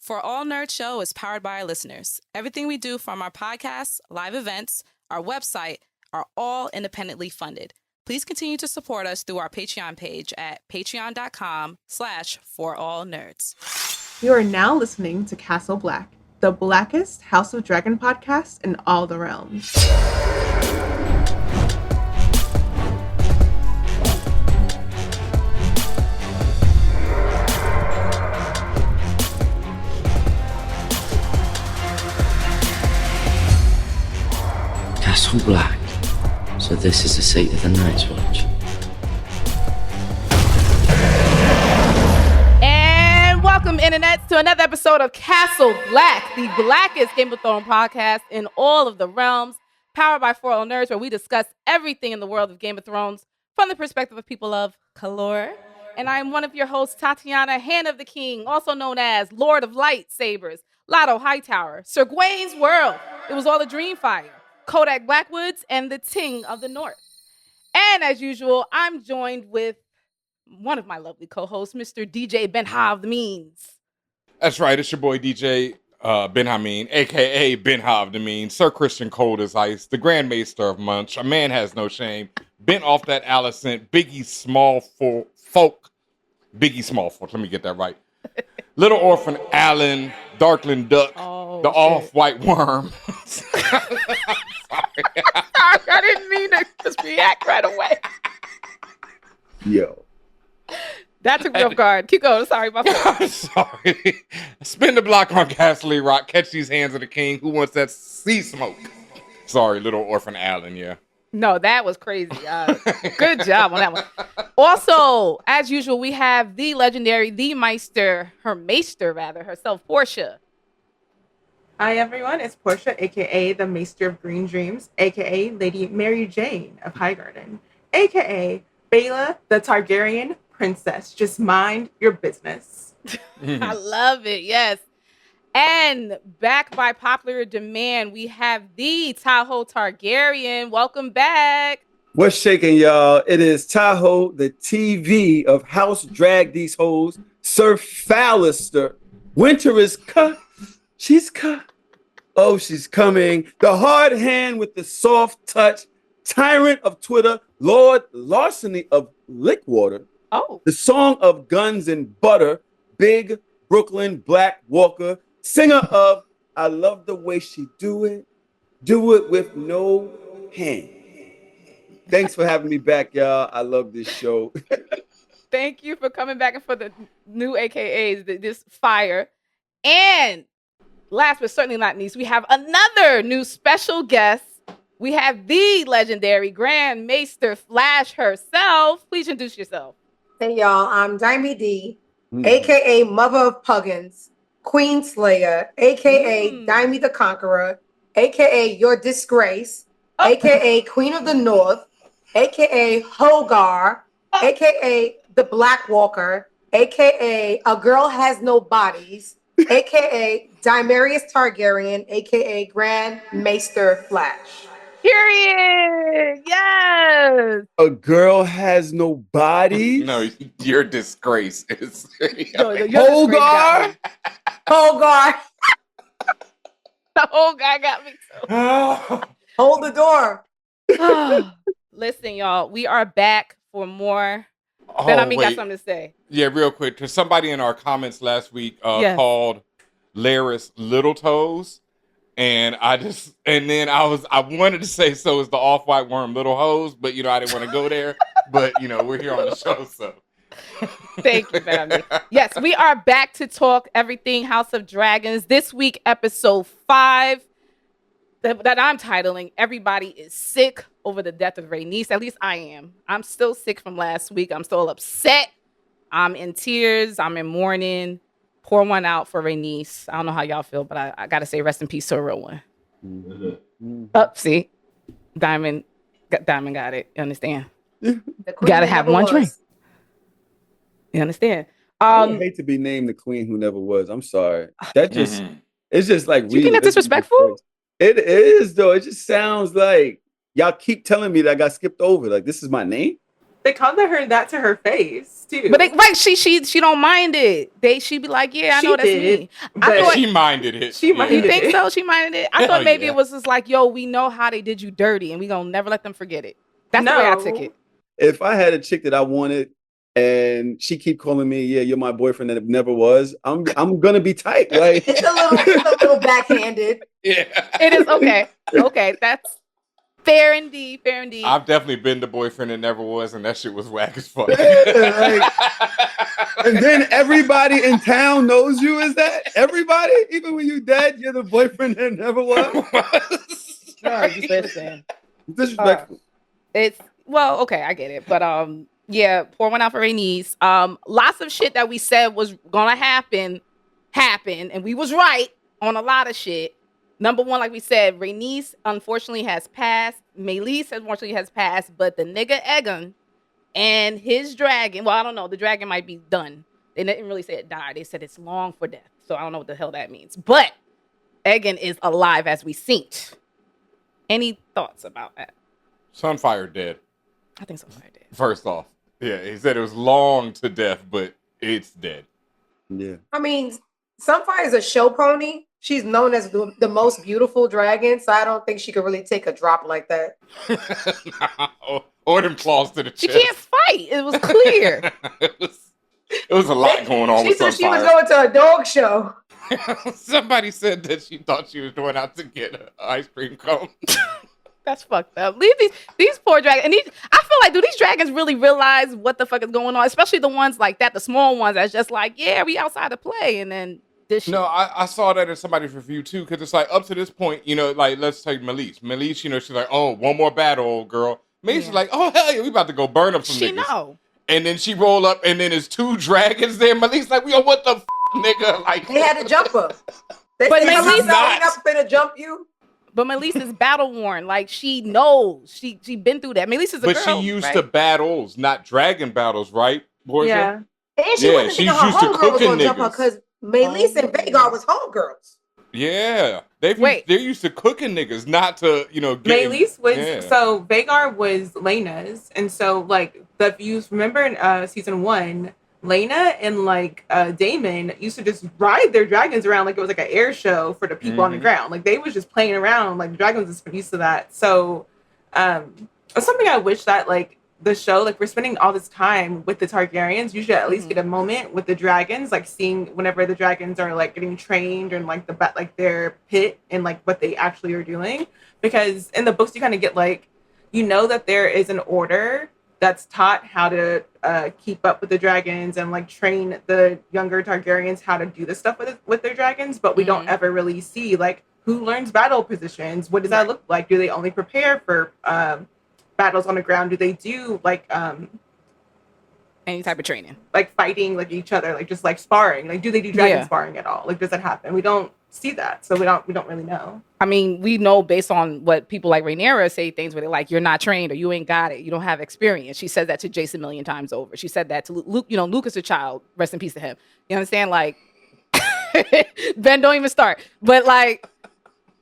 For All Nerd Show is powered by our listeners. Everything we do, from our podcasts, live events, our website, are all independently funded. Please continue to support us through our Patreon page at patreon.com/ForAllNerds. You are now listening to Castle Black, the blackest House of Dragon podcast in all the realms. Castle Black. So this is the seat of the Night's Watch. And welcome, internets, to another episode of Castle Black, the blackest Game of Thrones podcast in all of the realms, powered by ForAllNerds, where we discuss everything in the world of Game of Thrones from the perspective of people of color. And I'm one of your hosts, Tatiana, Hand of the King, also known as Lord of Lightsabers, Lotto Hightower, Sir Gawain's World, It Was All a Dream Fire, Kodak Blackwoods, and the Ting of the North. And as usual, I'm joined with one of my lovely co-hosts, Mr. DJ Benha of the Means. That's right. It's your boy DJ Benjamin, a.k.a. Benha of the Means. Sir Criston Cole is ice, the Grand Maester of Munch. A man has no shame. Bent off that Alicent. Biggie Small Folk. Biggie Small Folk. Let me get that right. Little Orphan Allen. Darkling Duck. The Off-White Worm. Sorry, I didn't mean to just react right away. Yo. That took me off guard. Keep going. Sorry, my fault. I'm sorry. Spin the block on Ghastly Rock. Catch these hands of the king. Who wants that sea smoke? Sorry, Little Orphan Allen, yeah. No, that was crazy. Good job on that one. Also, as usual, we have the legendary, the Meister, herself, Portia. Hi everyone, it's Portia, aka the Maester of Green Dreams, aka Lady Mary Jane of Highgarden, aka Baela, the Targaryen princess. Just mind your business. I love it, yes. And back by popular demand, we have the Tahoe Targaryen. Welcome back. What's shaking, y'all? It is Tahoe, the TV of House Drag These Hoes, Sir Fallister. Winter is cut. She's cut. Oh, she's coming. The hard hand with the soft touch. Tyrant of Twitter. Lord Larceny of Lickwater. Oh. The song of guns and butter. Big Brooklyn Black Walker. Singer of I Love the Way She Do It. Do it with no hand. Thanks for having me back, y'all. I love this show. Thank you for coming back and for the new AKAs, this fire. And last but certainly not least, we have another new special guest. We have the legendary Grand Maester Flash herself. Please introduce yourself. Hey, y'all. I'm Daemon D, a.k.a. Mother of Puggins, Queen Slayer, a.k.a. Daemon the Conqueror, a.k.a. Your Disgrace, a.k.a. Queen of the North, a.k.a. Hogar, a.k.a. The Black Walker, a.k.a. A Girl Has No Bodies, a.k.a. Daenerys Targaryen, a.k.a. Grand Maester Flash. Period. Yes. A girl has no body. No, your disgrace is. Hogar. Hogar. The whole guy got me too. Hold the door. Listen, y'all, we are back for more. Benjamin got something to say. Yeah, real quick. To somebody in our comments last week called Laris Little Toes. And I wanted to say so is the Off-White Worm Little Hose, but I didn't want to go there. But we're here on the show, so thank you, Benjamin. Yes, we are back to talk everything House of Dragons. This week, episode 5, that I'm titling "Everybody is Sick Over the Death of Rhaenyra." At least I am. I'm still sick from last week. I'm still upset. I'm in tears. I'm in mourning. Pour one out for Rhaenyra. I don't know how y'all feel, but I gotta say rest in peace to a real one. See, Diamond got it. You understand? Gotta have one drink. You understand? I would hate to be named the queen who never was. I'm sorry. That just it's just like you think that's disrespectful? It is though. It just sounds like y'all keep telling me that I got skipped over. Like this is my name. They called her that to her face too. But she don't mind it. She'd be like, yeah, I know that's me. But she minded it. She minded You think it. so? She minded it. I thought maybe it was just like, yo, we know how they did you dirty, and we gonna never let them forget it. That's the way I took it. If I had a chick that I wanted, and she keep calling me, yeah, you're my boyfriend that never was, I'm gonna be tight. Like it's a little backhanded. Yeah, it is okay. Okay, that's. Fair indeed. I've definitely been the boyfriend that never was, and that shit was whack as fuck. And then everybody in town knows you as that. Everybody, even when you dead, you're the boyfriend that never was. Listen, disrespectful. Okay, I get it, but yeah, pour one out for Rhaenys. Lots of shit that we said was gonna happen, and we was right on a lot of shit. Number one, like we said, Rhaenys unfortunately has passed. Meleys unfortunately has passed, but the nigga Aegon and his dragon, well, I don't know, the dragon might be done. They didn't really say it died. They said it's long for death. So I don't know what the hell that means. But Aegon is alive as we seen. Any thoughts about that? Sunfire dead. I think Sunfire dead. First off. Yeah, he said it was long to death, but it's dead. Yeah. I mean, Sunfire is a show pony. She's known as the most beautiful dragon, so I don't think she could really take a drop like that. Or them claws to the chest. She can't fight. It was clear. it was a lot going on with Sunfire. She was going to a dog show. Somebody said that she thought she was going out to get an ice cream cone. That's fucked up. Leave these poor dragons. And I feel like, do these dragons really realize what the fuck is going on? Especially the ones like that, the small ones that's just like, yeah, we outside to play, and then. No, I saw that in somebody's review too, because it's like up to this point, like let's take Meleys. Meleys, she's like, oh, one more battle, old girl. Meleys is like, oh hell yeah, we about to go burn up some niggas. She know. And then she roll up, and then there's two dragons there. Meleys like, yo, what the nigga? Like they had to jump her. But Meleys not finna jump you. But Meleys is battle worn. Like she knows. She been through that. Meleys is a girl. But she used to battles, not dragon battles, right? Portia? Yeah. And she wasn't thinking her homegirl was gonna jump her because Meleys and Vhagar was homegirls. Yeah, they're used to cooking niggas, not to Meleys was so Vhagar was Laena's, and so like if you remember in season 1, Laena and like Daemon used to just ride their dragons around like it was like an air show for the people on the ground. Like they was just playing around. Like the dragons was used to that. So it's something I wish that like the show, like we're spending all this time with the Targaryens, you should at least get a moment with the dragons, like seeing whenever the dragons are like getting trained and like their pit and like what they actually are doing. Because in the books you kind of get like, that there is an order that's taught how to keep up with the dragons and like train the younger Targaryens how to do this stuff with their dragons, but we don't ever really see like who learns battle positions. What does that look like? Do they only prepare for battles on the ground? Do they do like any type of training, like fighting like each other, like just like sparring? Like do they do dragon sparring at all? Like does that happen? We don't see that, so we don't really know. I mean, we know based on what people like Rhaenyra say things where they're like, you're not trained or you ain't got it, you don't have experience. She said that to Jace a million times over. She said that to Luke. Luke is a child, rest in peace to him. You understand? Like Ben, don't even start. But like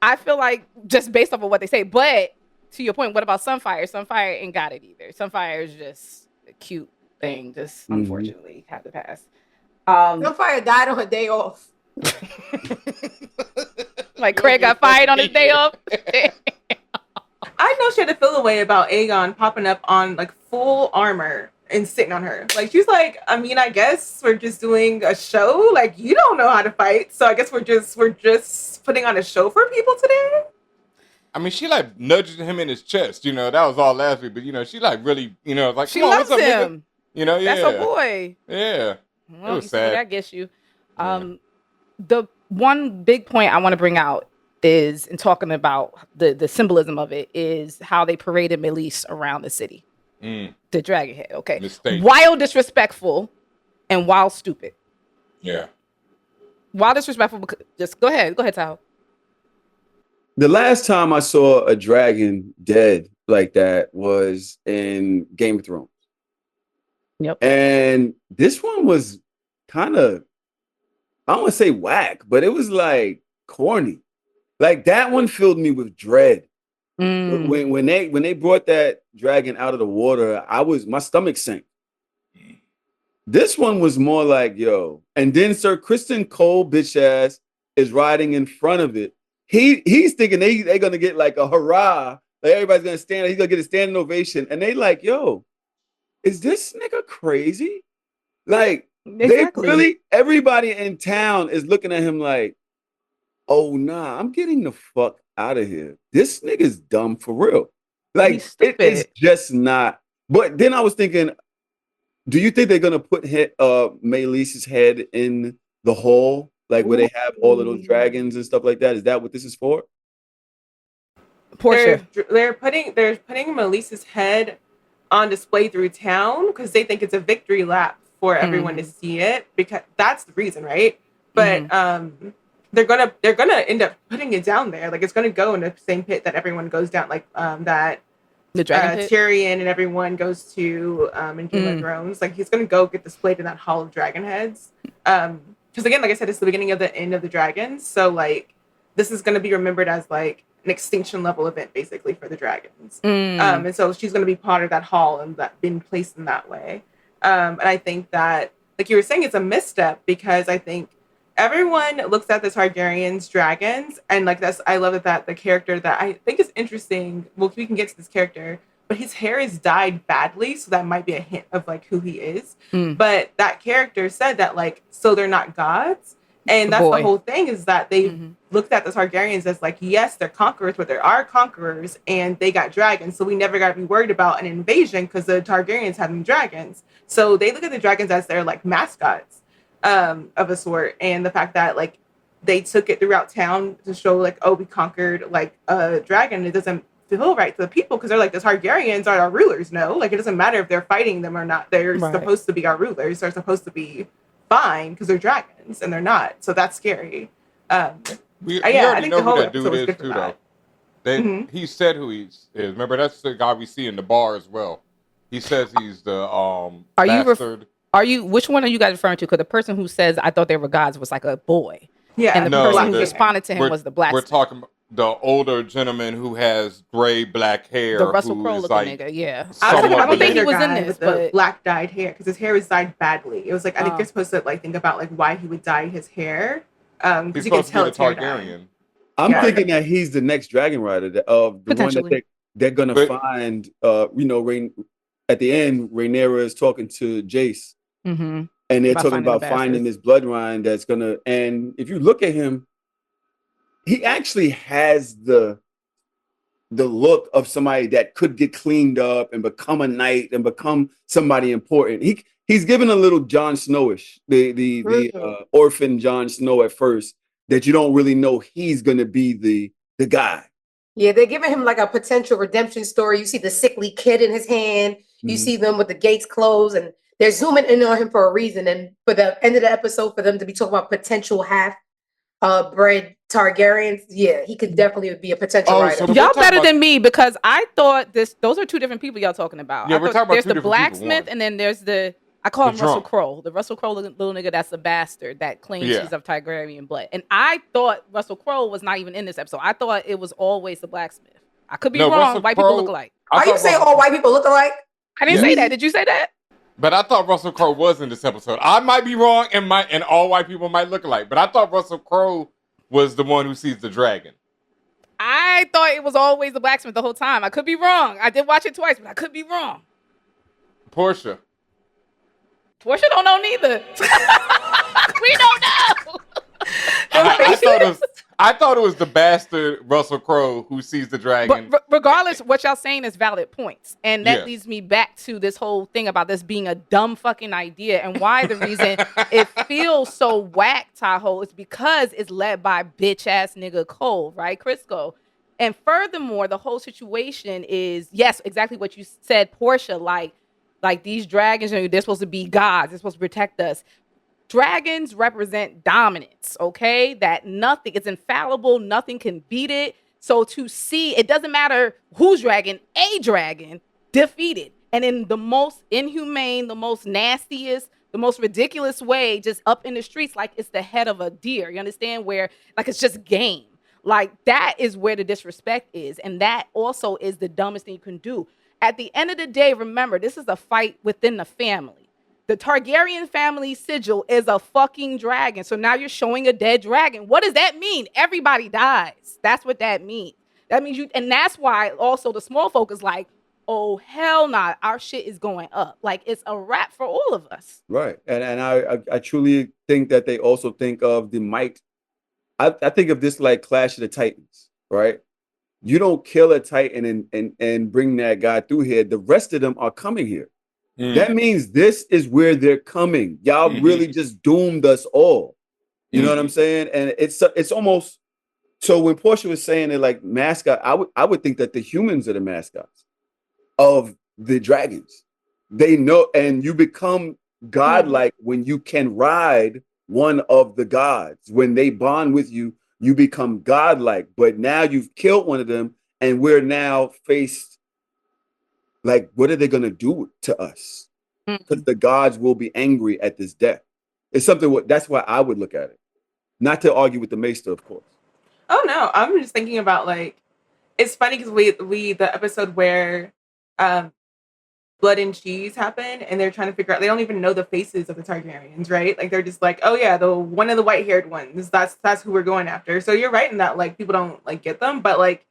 I feel like just based off of what they say, but to your point, what about Sunfire? Sunfire ain't got it either. Sunfire is just a cute thing, just unfortunately had to pass. Sunfire died on her day off. Like Craig got fired on his day off. I know she had to feel a way about Aegon popping up on like full armor and sitting on her. Like she's like, I mean, I guess we're just doing a show. Like you don't know how to fight, so I guess we're just putting on a show for people today. I mean, she like nudged him in his chest, that was all last week. But she like really, like she loves what's up, him. Nigga? That's her boy. Yeah, well, it was sad. I guess you. The one big point I want to bring out is in talking about the symbolism of it is how they paraded Meleys around the city, the dragon head. Okay, wild disrespectful and wild stupid. Yeah, wild disrespectful. Just go ahead, Tahoe. The last time I saw a dragon dead like that was in Game of Thrones. Yep. And this one was kind of, I don't want to say whack, but it was like corny. Like that one filled me with dread. When they brought that dragon out of the water, my stomach sank. This one was more like, yo, and then Sir Criston Cole, bitch ass, is riding in front of it. He's thinking they're gonna get like a hurrah, like everybody's gonna stand. He's gonna get a standing ovation, and they like, yo, is this nigga crazy? Like, exactly. They really, everybody in town is looking at him like, oh nah, I'm getting the fuck out of here. This nigga's dumb for real. Like, it's just not. But then I was thinking, do you think they're gonna put Melee's head in the hall, like where they have all of those dragons and stuff like that? Is that what this is for? Portia, they're putting Melee's head on display through town because they think it's a victory lap for everyone to see it, because that's the reason, right? But they're gonna end up putting it down there. Like, it's gonna go in the same pit that everyone goes down, like that the dragon Tyrion and everyone goes to in Game of Thrones. Like, he's gonna go get displayed in that hall of dragon heads. Because again, like I said, it's the beginning of the end of the dragons. So like, this is gonna be remembered as like an extinction level event, basically, for the dragons. And so she's gonna be part of that hall and that being placed in that way. And I think that, like you were saying, it's a misstep, because I think everyone looks at the Targaryens dragons, and like I love that the character that I think is interesting, well, we can get to this character, but his hair is dyed badly, so that might be a hint of like who he is. But that character said that, like, so they're not gods. And that's the whole thing, is that they looked at the Targaryens as like, yes, they're conquerors, but there are conquerors, and they got dragons. So we never got to be worried about an invasion because the Targaryens having dragons. So they look at the dragons as their like mascots of a sort. And the fact that like they took it throughout town to show like, oh, we conquered like a dragon. It doesn't feel right to the people, because they're like, the Targaryens are our rulers. No, like, it doesn't matter if they're fighting them or not. They're supposed to be our rulers. They're supposed to be fine because they're dragons, and they're not. So that's scary. We already know who that dude is too, though. He said who he is. Remember, that's the guy we see in the bar as well. He says he's the bastard. Which one are you guys referring to? Because the person who says I thought they were gods was like a boy. Yeah, and the person who responded to him was the black. We're talking about the older gentleman who has gray black hair. The Russell Crowe looking nigga, yeah. I don't think he was in this, but black dyed hair, because his hair was dyed badly. It was like, I think you're supposed to like think about like why he would dye his hair. He's supposed to be a Targaryen. I'm thinking that he's the next dragon rider, the one that they're gonna find. At the end, Rhaenyra is talking to Jace, and they're talking about finding this bloodline that's gonna. And if you look at him, he actually has the look of somebody that could get cleaned up and become a knight and become somebody important. He's given a little Jon Snowish, the orphan Jon Snow at first, that you don't really know he's gonna be the guy. Yeah, they're giving him like a potential redemption story. You see the sickly kid in his hand. You see them with the gates closed, and they're zooming in on him for a reason. And for the end of the episode, for them to be talking about potential half-bred Targaryens, yeah, he could definitely be a potential rider. So y'all better than me, because I thought those are two different people y'all talking about. Yeah, we're talking about there's two different the blacksmith, people, and then there's I call him Russell Crowe. The Russell Crowe little nigga that's a bastard that claims he's of Targaryen blood. And I thought Russell Crowe was not even in this episode. I thought it was always the blacksmith. I could be wrong. Russell white Crowe, people look alike. Are you saying all white people look alike? I didn't say that. Did you say that? But I thought Russell Crowe was in this episode. I might be wrong, and all white people might look alike. But I thought Russell Crowe was the one who sees the dragon. I thought it was always the blacksmith the whole time. I could be wrong. I did watch it twice, but I could be wrong. Portia don't know neither. We don't know. I thought it was the bastard Russell Crowe who sees the dragon. But regardless, what y'all saying is valid points. And that leads me back to this whole thing about this being a dumb fucking idea, and why the reason it feels so whack, Tahoe, is because it's led by bitch ass nigga Cole, right? Crisco. And furthermore, the whole situation is, yes, exactly what you said, Portia, like these dragons, they're supposed to be gods. They're supposed to protect us. Dragons represent dominance, okay? That nothing, it's infallible. Nothing can beat it. So to see, it doesn't matter whose dragon, a dragon defeated. And in the most inhumane, the most nastiest, the most ridiculous way, just up in the streets, like it's the head of a deer. You understand? Where, like, it's just game. Like, that is where the disrespect is. And that also is the dumbest thing you can do. At the end of the day, remember, this is a fight within the family. The Targaryen family sigil is a fucking dragon. So now you're showing a dead dragon. What does that mean? Everybody dies. That's what that means. That means you, and that's why also the small folk is like, oh, hell nah, our shit is going up. Like, it's a wrap for all of us. Right. And I truly think that they also think of the might. I think of this like Clash of the Titans, right? You don't kill a Titan and bring that guy through here. The rest of them are coming here. That means this is where they're coming. Y'all really just doomed us all. You know what I'm saying? And it's almost, so when Portia was saying it like mascot, I would think that the humans are the mascots of the dragons. They know, and you become godlike when you can ride one of the gods. When they bond with you, you become godlike. But now you've killed one of them, and we're now faced like, what are they going to do to us? Because the gods will be angry at this death. It's something, that's why I would look at it. Not to argue with the Maester, of course. Oh, no. I'm just thinking about, like, it's funny because we the episode where Blood and Cheese happen, and they're trying to figure out, they don't even know the faces of the Targaryens, right? Like, they're just like, oh yeah, the one of the white-haired ones, that's who we're going after. So you're right in that, like, people don't like get them, but like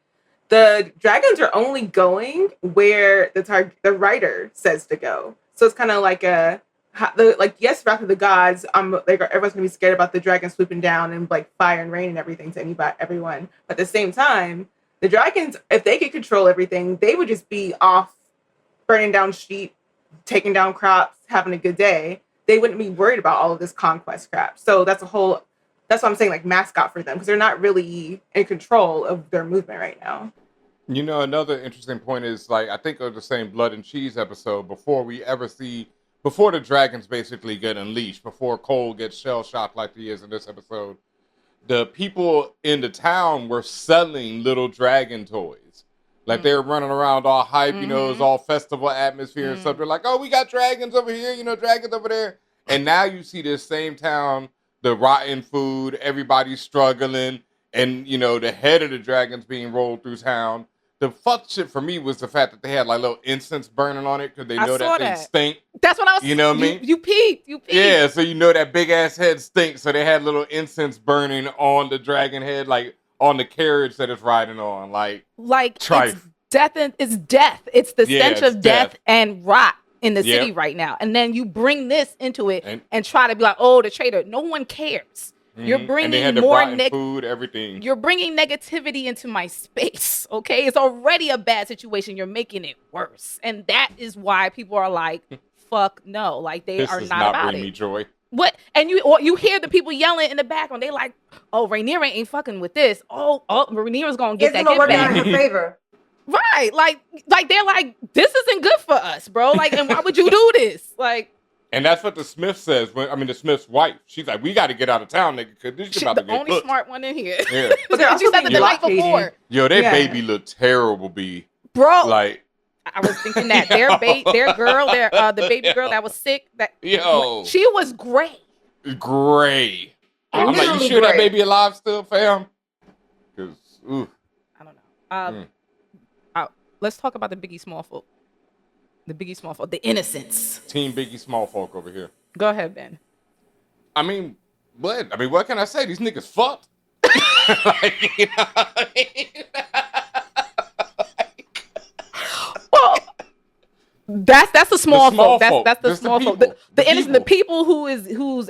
the dragons are only going where the writer says to go. So it's kind of like yes, Wrath of the Gods, everyone's gonna be scared about the dragon swooping down and like fire and rain and everything to everyone. But at the same time, the dragons, if they could control everything, they would just be off burning down sheep, taking down crops, having a good day. They wouldn't be worried about all of this conquest crap. So that's what I'm saying, like, mascot for them, because they're not really in control of their movement right now. You know, another interesting point is, like, I think of the same Blood and Cheese episode before the dragons basically get unleashed, before Cole gets shell-shocked like he is in this episode, the people in the town were selling little dragon toys. Like, they were running around all hype, you know, it was all festival atmosphere and stuff. They're like, oh, we got dragons over here, you know, dragons over there. And now you see this same town, the rotten food, everybody's struggling, and, you know, the head of the dragons being rolled through town. The fuck shit for me was the fact that they had like little incense burning on it because they know that thing stink. That's what I was. You know what I mean? You peeped. Yeah, so you know that big ass head stinks. So they had little incense burning on the dragon head, like on the carriage that it's riding on, like trife. It's death. It's death. It's the stench of death and rot in the city right now. And then you bring this into it and try to be like, oh, the traitor. No one cares. You're bringing more food, everything. You're bringing negativity into my space. Okay, it's already a bad situation. You're making it worse, and that is why people are like, "Fuck no!" Like they are not about bring it. Me joy. What? And you hear the people yelling in the background. They like, "Oh, Rhaenyra ain't fucking with this. Oh, Rhaenyra's gonna get that gift back." It's in her favor. Right? Like they're like, "This isn't good for us, bro. Like, and why would you do this?" Like. And that's what the Smith says. The Smith's wife. She's like, we got to get out of town, nigga, because this shit about to get the only smart one in here. Yeah. But she said it the night before. Yo, their baby looked terrible, B. Bro. Like, I was thinking that their girl, the baby girl that was sick, she was gray. Gray. I'm like, you sure that baby alive still, fam? Because, ooh. I don't know. Let's talk about the Biggie Small folk. The Biggie Small folk, the innocents. Team Biggie Small folk over here. Go ahead, Ben. What can I say? These niggas fucked. Like, you know what I mean? Well, that's the small folk. That's the small folk. The innocent, the people who's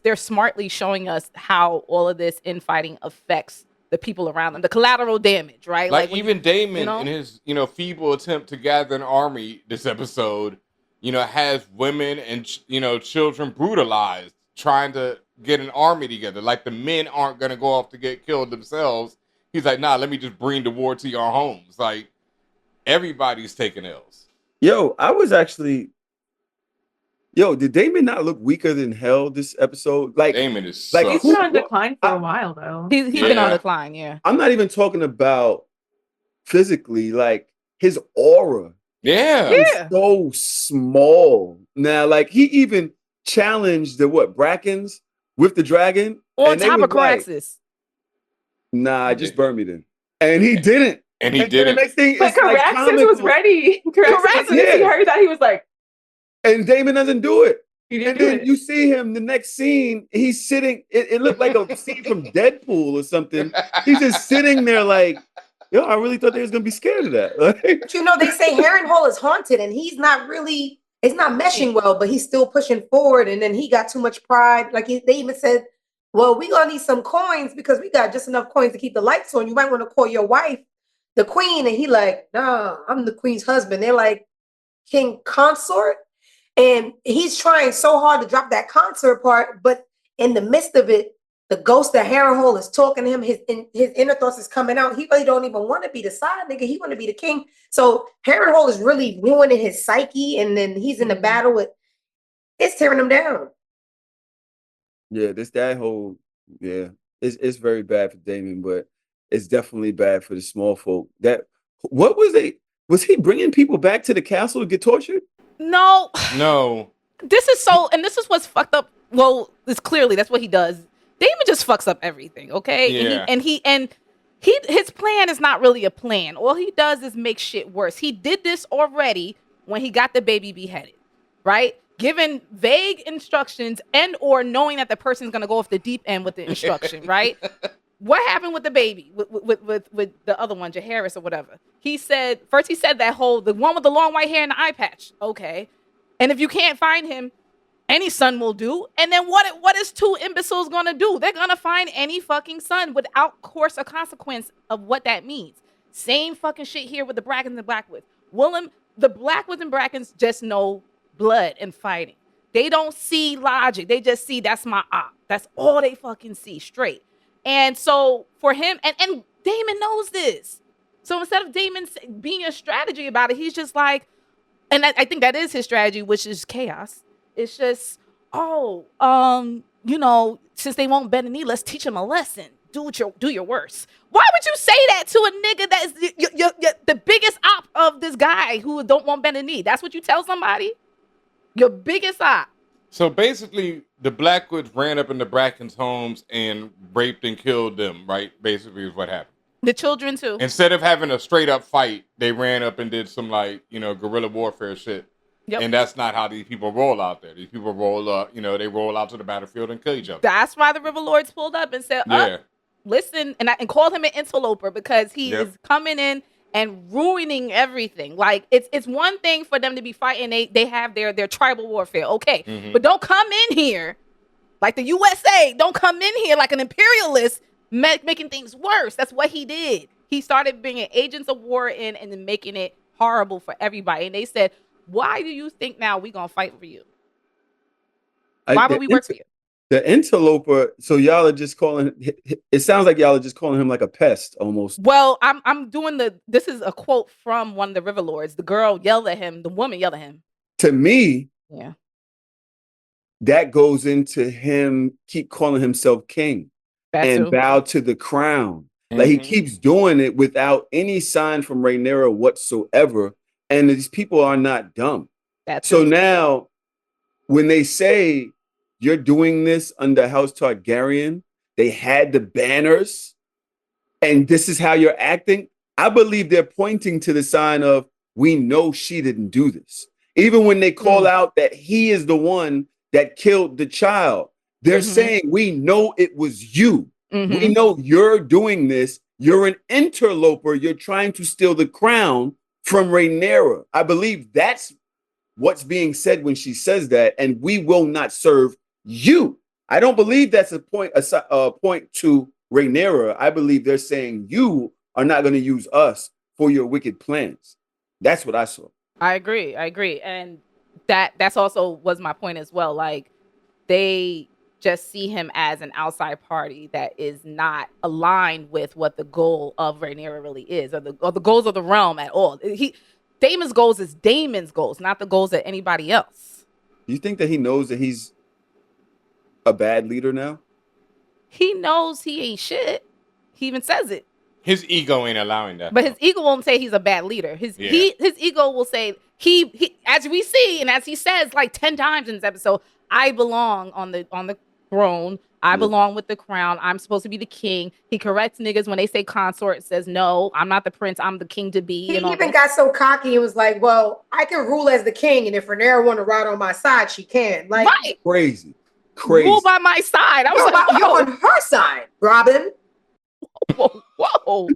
they're smartly showing us how all of this infighting affects the people around them, the collateral damage, right? Like even Daemon in his, feeble attempt to gather an army this episode, has women and, children brutalized trying to get an army together. Like the men aren't going to go off to get killed themselves. He's like, nah, let me just bring the war to your homes. Like everybody's taking L's. Did Daemon not look weaker than hell this episode? Like Daemon is like he's been on decline for a while though. He's been on decline, yeah. I'm not even talking about physically, like his aura. Is so small. Now, like he even challenged the Brackens with the dragon on top of Caraxes. Nah, just burn me then. And he didn't. And he didn't. The next thing, But it's like Caraxes was ready. Caraxes, as soon as he heard that, he was like, and Daemon doesn't do it. he didn't And do then it. you see him the next scene, he's sitting, it looked like a scene from Deadpool or something. He's just sitting there like, yo, I really thought they was gonna be scared of that. But you know, they say Harrenhal is haunted and he's not really, it's not meshing well, but he's still pushing forward. And then he got too much pride. Like they even said, well, we gonna need some coins because we got just enough coins to keep the lights on. You might want to call your wife the queen. And he like, nah, I'm the queen's husband. They're like, king consort. And he's trying so hard to drop that consort part, but in the midst of it, the ghost of Harrenhal is talking to him. His inner thoughts is coming out. He really don't even want to be the side nigga. He want to be the king. So Harrenhal is really ruining his psyche. And then he's in the battle with, it's tearing him down. Yeah, it's very bad for Daemon, but it's definitely bad for the small folk. Was he bringing people back to the castle to get tortured? No. This is what's fucked up. Well, it's clearly that's what he does. Daemon just fucks up everything, okay? Yeah. His plan is not really a plan. All he does is make shit worse. He did this already when he got the baby beheaded, right? Given vague instructions and or knowing that the person's gonna go off the deep end with the instruction, right? What happened with the baby, with the other one, Jaehaerys or whatever? He said that the one with the long white hair and the eye patch. Okay. And if you can't find him, any son will do. And then what is two imbeciles gonna do? They're gonna find any fucking son without course or consequence of what that means. Same fucking shit here with the Brackens and Blackwoods. The Blackwoods and Brackens just know blood and fighting. They don't see logic. They just see that's my op. That's all they fucking see straight. And so for him, and Daemon knows this. So instead of Daemon being a strategy about it, he's just like, and I think that is his strategy, which is chaos. It's just, since they won't bend a knee, let's teach them a lesson. Do your worst. Why would you say that to a nigga that is the biggest op of this guy who don't want bend a knee? That's what you tell somebody? Your biggest op. So basically, the Blackwoods ran up in the Bracken's homes and raped and killed them, right? Basically is what happened. The children too. Instead of having a straight up fight, they ran up and did some guerrilla warfare shit. Yep. And that's not how these people roll out there. These people roll up, they roll out to the battlefield and kill each other. That's why the River Lords pulled up and said, listen, and called him an interloper because he is coming in and ruining everything. Like it's one thing for them to be fighting. They have their tribal warfare. Okay. Mm-hmm. But don't come in here like the USA. Don't come in here like an imperialist making things worse. That's what he did. He started bringing agents of war in and then making it horrible for everybody. And they said, why do you think now we're going to fight for you? Why would we work for you? The interloper, so y'all are just calling, it sounds like y'all are just calling him like a pest almost. Well, I'm doing this is a quote from one of the River Lords. The girl yelled at him, the woman yelled at him. To me, yeah, that goes into him keep calling himself king and bow to the crown. Mm-hmm. Like he keeps doing it without any sign from Rhaenyra whatsoever. And these people are not dumb. So now when they say you're doing this under House Targaryen, they had the banners and this is how you're acting. I believe they're pointing to the sign of, we know she didn't do this. Even when they call out that he is the one that killed the child, they're saying, we know it was you. Mm-hmm. We know you're doing this. You're an interloper. You're trying to steal the crown from Rhaenyra. I believe that's what's being said when she says that, and we will not serve you. I don't believe that's a point to Rhaenyra. I believe they're saying you are not going to use us for your wicked plans. That's what I saw. I agree. And that's also was my point as well. Like they just see him as an outside party that is not aligned with what the goal of Rhaenyra really is, or the goals of the realm at all. Daemon's goals is Daemon's goals, not the goals of anybody else. You think that he knows that he's a bad leader now? He knows he ain't shit. He even says it. His ego ain't allowing that. But his ego won't say he's a bad leader. His ego will say he as we see and as he says like 10 times in this episode, I belong on the throne. I belong with the crown. I'm supposed to be the king. He corrects niggas when they say consort. Says, no, I'm not the prince. I'm the king to be. He even got so cocky and was like, well, I can rule as the king. And if Rhaenyra want to ride on my side, she can. Like, right. Crazy. Rule by my side. I was like, you're on her side, Robin. Whoa.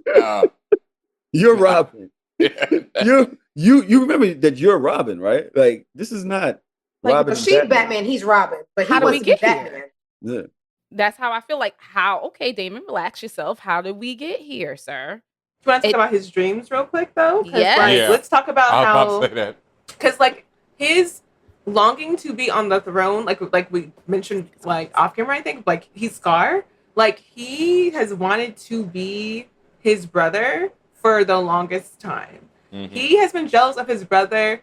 You're Robin. You remember that you're Robin, right? Like, this is not like, Robin. She's Batman. He's Robin. But how do we get Batman. here? Yeah. That's how I feel. Like, how? Okay, Daemon, relax yourself. How did we get here, sir? Do you want to talk about his dreams real quick, though? Yeah. Let's talk about I was how. about to say that. Because, like, his longing to be on the throne, like we mentioned, like, off camera, I think, like, he's Scar. Like, he has wanted to be his brother for the longest time. Mm-hmm. He has been jealous of his brother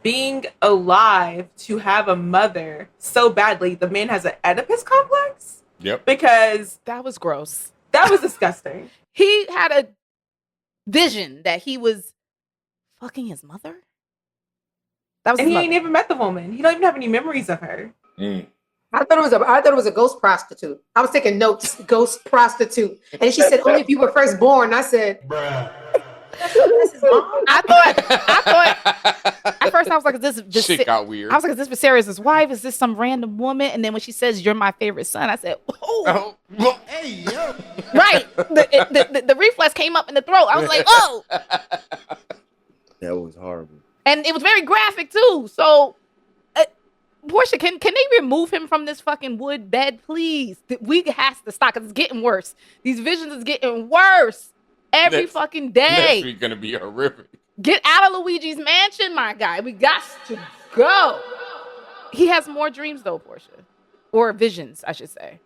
being alive to have a mother so badly. The man has an Oedipus complex. Yep. Because that was gross. That was disgusting. He had a vision that he was fucking his mother. That was and his he mother. ain't even met the woman. He don't even have any memories of her. I thought it was a ghost prostitute. I was taking notes, ghost prostitute. And she said, only if you were first born. I said, bruh. That's his mom. I thought at first I was like, is this shit got weird. I was like, is this Viserys' wife? Is this some random woman? And then when she says, you're my favorite son, I said, oh. Hey, yo. Right. The reflex came up in the throat. I was like, oh. That was horrible. And it was very graphic too. So Portia, can they remove him from this fucking wood bed, please? We has to stop because it's getting worse. These visions is getting worse every fucking day. Next week gonna be horrific. Get out of Luigi's mansion, my guy. We got to go. He has more dreams though, Portia, or visions, I should say.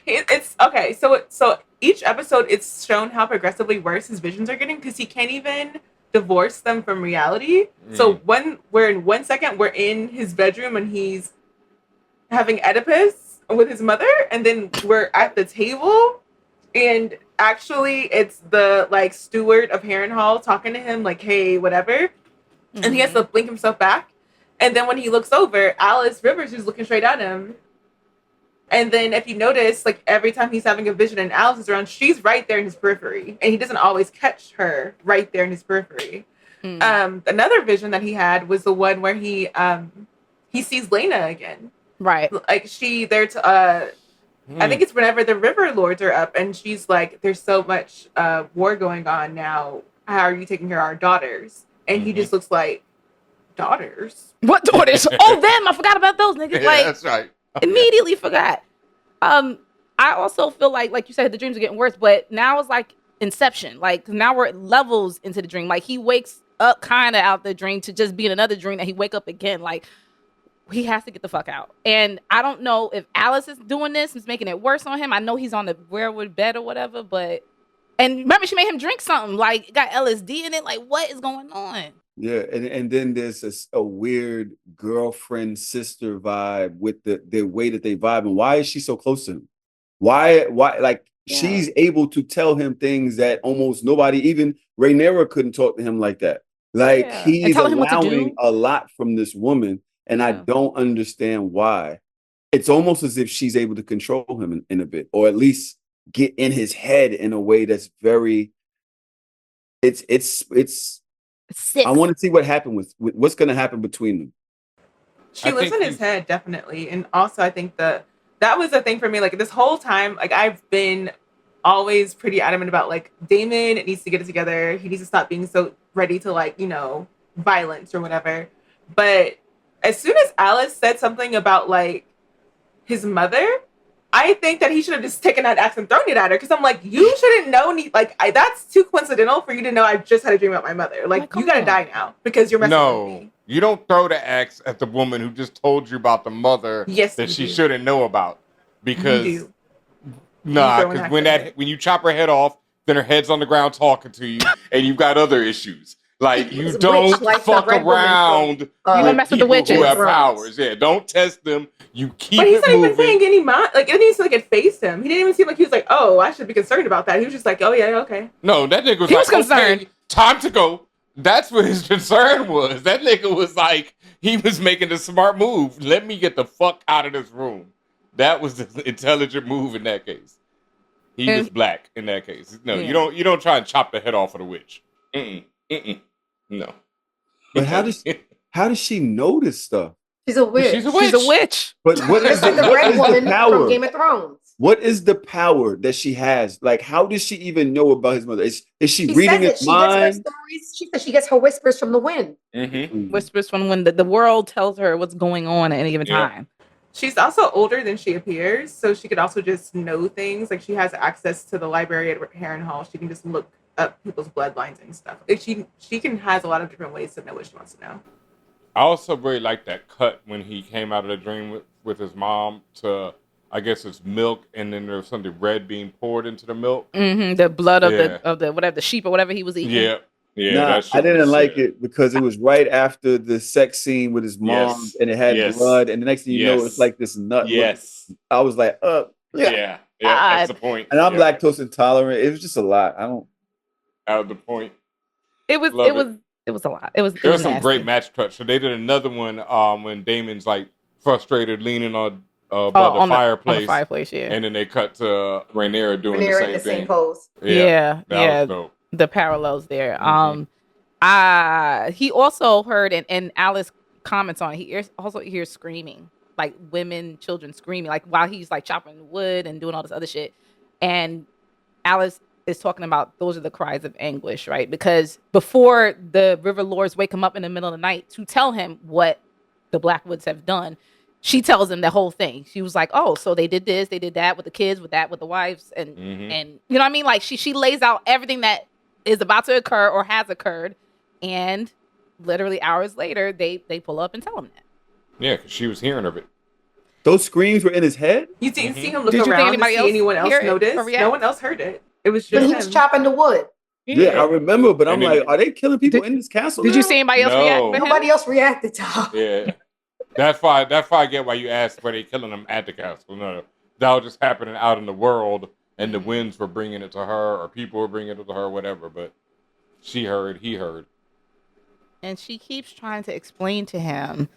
It's okay. So each episode, it's shown how progressively worse his visions are getting because he can't even divorce them from reality. So we're in 1 second, we're in his bedroom and he's having Oedipus with his mother, and then we're at the table, and actually it's the like steward of Harrenhal talking to him like, hey, whatever, and he has to blink himself back, and then when he looks over, Alys Rivers is looking straight at him. And then if you notice, like every time he's having a vision and Alys is around, she's right there in his periphery. And he doesn't always catch her right there in his periphery. Another vision that he had was the one where he sees Lena again. Right. Like I think it's whenever the River Lords are up and she's like, there's so much war going on now. How are you taking care of our daughters? And he just looks like, daughters? What daughters? Oh, them. I forgot about those niggas. Yeah, like, that's right. Immediately forgot. I also feel like you said, the dreams are getting worse, but now it's like Inception. Like now we're at levels into the dream. Like he wakes up kind of out the dream to just be in another dream that he wake up again. Like he has to get the fuck out. And I don't know if Alys is doing this and making it worse on him. I know he's on the werewood bed or whatever, and remember she made him drink something like it got LSD in it. Like what is going on? Yeah, and then there's a weird girlfriend sister vibe with the way that they vibe. And why is she so close to him? Why like she's able to tell him things that almost nobody, even Rhaenyra, couldn't talk to him like that. Like he's allowing a lot from this woman, and I don't understand why. It's almost as if she's able to control him in a bit, or at least get in his head in a way that's very. It's. Sick. I want to see what happened with what's going to happen between them. She lives in his head, definitely. And also, I think that was the thing for me. Like, this whole time, like, I've been always pretty adamant about, like, Daemon needs to get it together. He needs to stop being so ready to, like, violence or whatever. But as soon as Alys said something about, like, his mother, I think that he should have just taken that axe and thrown it at her. Because I'm like, you shouldn't know. That's too coincidental for you to know I just had a dream about my mother. Like, you gotta die now because you're messing with me. You don't throw the axe at the woman who just told you about the mother that she shouldn't know about. Because because when you chop her head off, then her head's on the ground talking to you, and you've got other issues. Like you don't fuck around. You don't mess with the witches who have powers. Yeah, don't test them. You keep. But he's not moving. even paying any mind. Like it didn't even it phased him. He didn't even seem like he was like, oh, I should be concerned about that. He was just like, oh yeah, okay. No, that nigga was concerned. Okay, time to go. That's what his concern was. That nigga was like, he was making the smart move. Let me get the fuck out of this room. That was the intelligent move in that case. He was black in that case. No, you don't try and chop the head off of the witch. No. But how does she know this stuff? She's a witch. She's a witch. But what is Just like the red woman from Game of Thrones. What is the power that she has? Like, how does she even know about his mother? Is she reading his mind? She gets her stories. She gets her whispers from the wind. Whispers from when the world tells her what's going on at any given time. She's also older than she appears, so she could also just know things. Like, she has access to the library at Harrenhal. She can just look up people's bloodlines and stuff. Like, she has a lot of different ways to know what she wants to know. I also really like that cut when he came out of the dream with his mom to, I guess it's milk, and then there's something red being poured into the milk. The blood of the whatever, the sheep or whatever he was eating. Nah, I didn't like it because it was right after the sex scene with his mom, and it had blood, and the next thing you know, it's like this nut. I was like, that's the point. And I'm lactose intolerant. It was just a lot. Out of the point. It was a lot. There was some great match cuts. So they did another one when Daemon's like frustrated, leaning on the fireplace. On the fireplace, and then they cut to Rhaenyra doing the same thing. Same pose. That was dope. The parallels there. He also heard, and Alys comments on it, he also hears screaming, like children screaming, like while he's like chopping wood and doing all this other shit. And Alys is talking about those are the cries of anguish, right? Because before the River Lords wake him up in the middle of the night to tell him what the Blackwoods have done, she tells him the whole thing. She was like, oh, so they did this, they did that with the kids, with the wives, and you know what I mean? Like she lays out everything that is about to occur or has occurred, and literally hours later they pull up and tell him that. Yeah, because she was hearing of it. Those screams were in his head? You didn't see him look around to see anyone else notice? No one else heard it. It was just he was chopping the wood. Yeah, I remember, but I'm like, are they killing people in this castle? Did you see anybody else react? Nobody else reacted to him. Yeah. That's why I get why you asked why they killing them at the castle. No, that was just happening out in the world, and the winds were bringing it to her, or people were bringing it to her, whatever. But she heard, he heard. And she keeps trying to explain to him.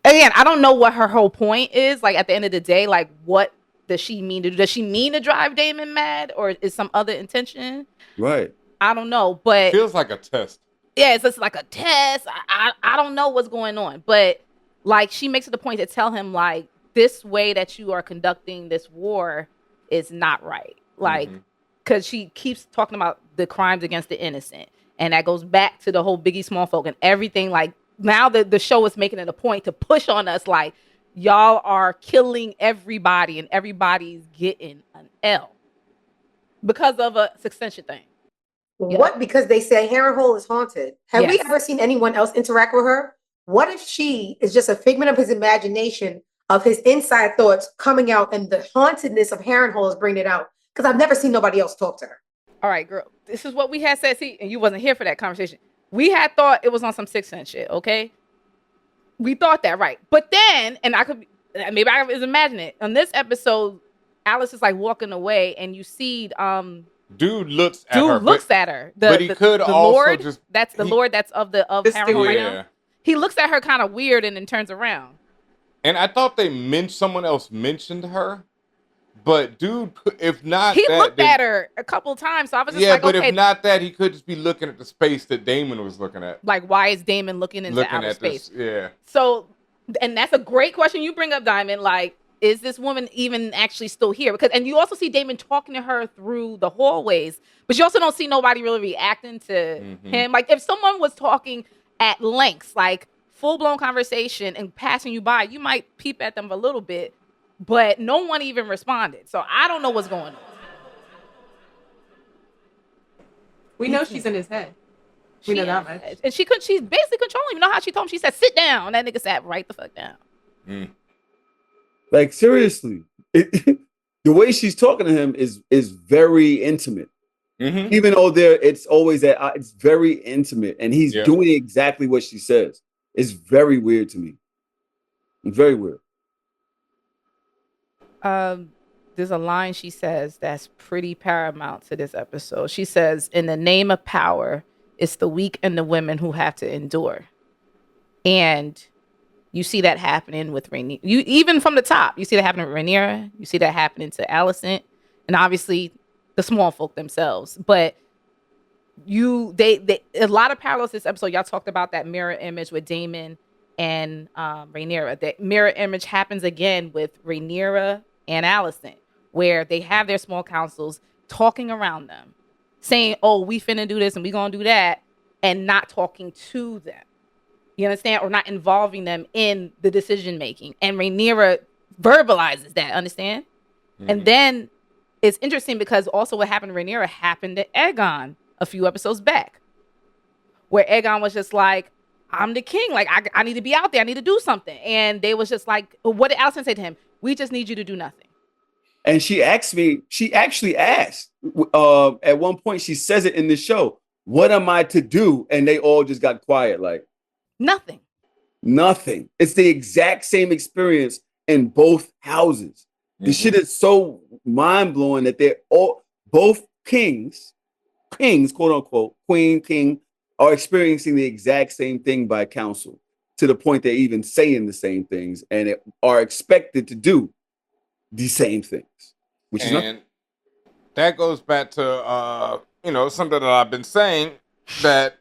Again, I don't know what her whole point is. Like, at the end of the day, like, what does she mean to do? Does she mean to drive Daemon mad, or is some other intention? Right. I don't know, but it feels like a test. Yeah, it's just like a test. I don't know what's going on, but like she makes it a point to tell him like this way that you are conducting this war is not right. Like, because she keeps talking about the crimes against the innocent, and that goes back to the whole Biggie Small folk and everything. Like now the show is making it a point to push on us like y'all are killing everybody and everybody's getting an L because of a succession thing. What? Because they say Harrenhal is haunted. Have we ever seen anyone else interact with her? What if she is just a figment of his imagination, of his inside thoughts coming out, and the hauntedness of Harrenhal is bringing it out? Because I've never seen nobody else talk to her. All right, girl. This is what we had said. See, and you wasn't here for that conversation. We had thought it was on some Sixth Sense shit, okay? We thought that, right? But then, and maybe I was imagining it. On this episode, Alys is like walking away, and you see Dude looks at her. But he could the also Lord, just... That's the Lord that's of Harrenhal right now. He looks at her kind of weird and then turns around. And I thought someone else mentioned her. But dude, if not he looked at her a couple times. So I was just like, but if not that, he could just be looking at the space that Daemon was looking at. Like, why is Daemon looking into outer space? Yeah. So, and that's a great question you bring up, Diamond. Like, is this woman even actually still here? And you also see Daemon talking to her through the hallways, but you also don't see nobody really reacting to him. Like, if someone was talking at lengths, like full-blown conversation and passing you by, you might peep at them a little bit, but no one even responded. So I don't know what's going on. We know she's in his head. We know that much. And she's basically controlling him. You know how she told him? She said, sit down. That nigga sat right the fuck down. Like, seriously. The way she's talking to him is very intimate. Even though it's always that it's very intimate, and he's doing exactly what she says. It's very weird to me. It's very weird. There's a line she says that's pretty paramount to this episode. She says, in the name of power, it's the weak and the women who have to endure. And You see that happening with Rhaenyra. You even from the top, you see that happening with Rhaenyra. You see that happening to Alicent, and obviously the small folk themselves. But they a lot of parallels this episode. Y'all talked about that mirror image with Daemon and Rhaenyra. That mirror image happens again with Rhaenyra and Alicent, where they have their small councils talking around them, saying, "Oh, we finna do this and we gonna do that," and not talking to them. You understand? Or not involving them in the decision making. And Rhaenyra verbalizes that, understand? Mm-hmm. And then it's interesting because also what happened to Rhaenyra happened to Aegon a few episodes back, where Aegon was just like, I'm the king. Like, I need to be out there. I need to do something. And they was just like, what did Alicent say to him? We just need you to do nothing. And she actually asked, at one point, she says it in the show, what am I to do? And they all just got quiet, like, nothing. It's the exact same experience in both houses. Mm-hmm. The shit is so mind-blowing that they're all, both kings, quote unquote, queen, king, are experiencing the exact same thing by council, to the point they're even saying the same things and are expected to do the same things. And that goes back to something that I've been saying, that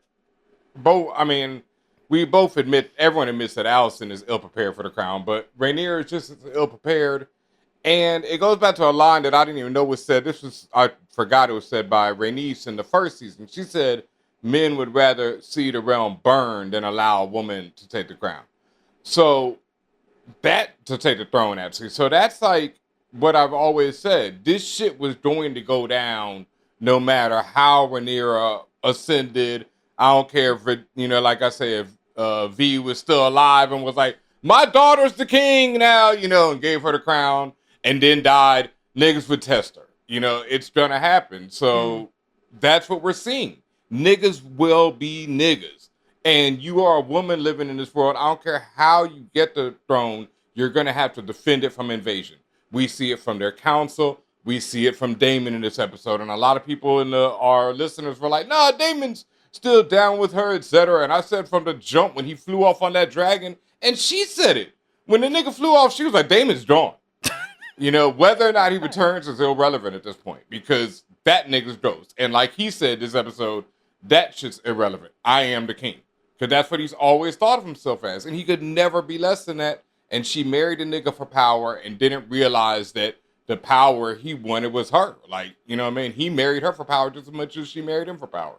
we both admit, everyone admits that Alicent is ill-prepared for the crown, but Rhaenyra is just as ill-prepared. And it goes back to a line that I didn't even know was said. I forgot it was said by Rhaenys in the first season. She said, men would rather see the realm burn than allow a woman to take the crown. So to take the throne, actually. So that's like what I've always said. This shit was going to go down no matter how Rhaenyra ascended. I don't care if it, like I say, if V was still alive and was like, my daughter's the king now, and gave her the crown and then died, niggas would test her. It's gonna happen. So that's what we're seeing. Niggas will be niggas. And you are a woman living in this world. I don't care how you get the throne, you're gonna have to defend it from invasion. We see it from their council. We see it from Daemon in this episode. And a lot of people our listeners were like, nah, Daemon's still down with her, etc. And I said from the jump when he flew off on that dragon, and she said it. When the nigga flew off, she was like, Daemon's gone. Whether or not he returns is irrelevant at this point, because that nigga's ghost. And like he said this episode, that shit's irrelevant. I am the king. Because that's what he's always thought of himself as. And he could never be less than that. And she married a nigga for power and didn't realize that the power he wanted was her. Like, He married her for power just as much as she married him for power.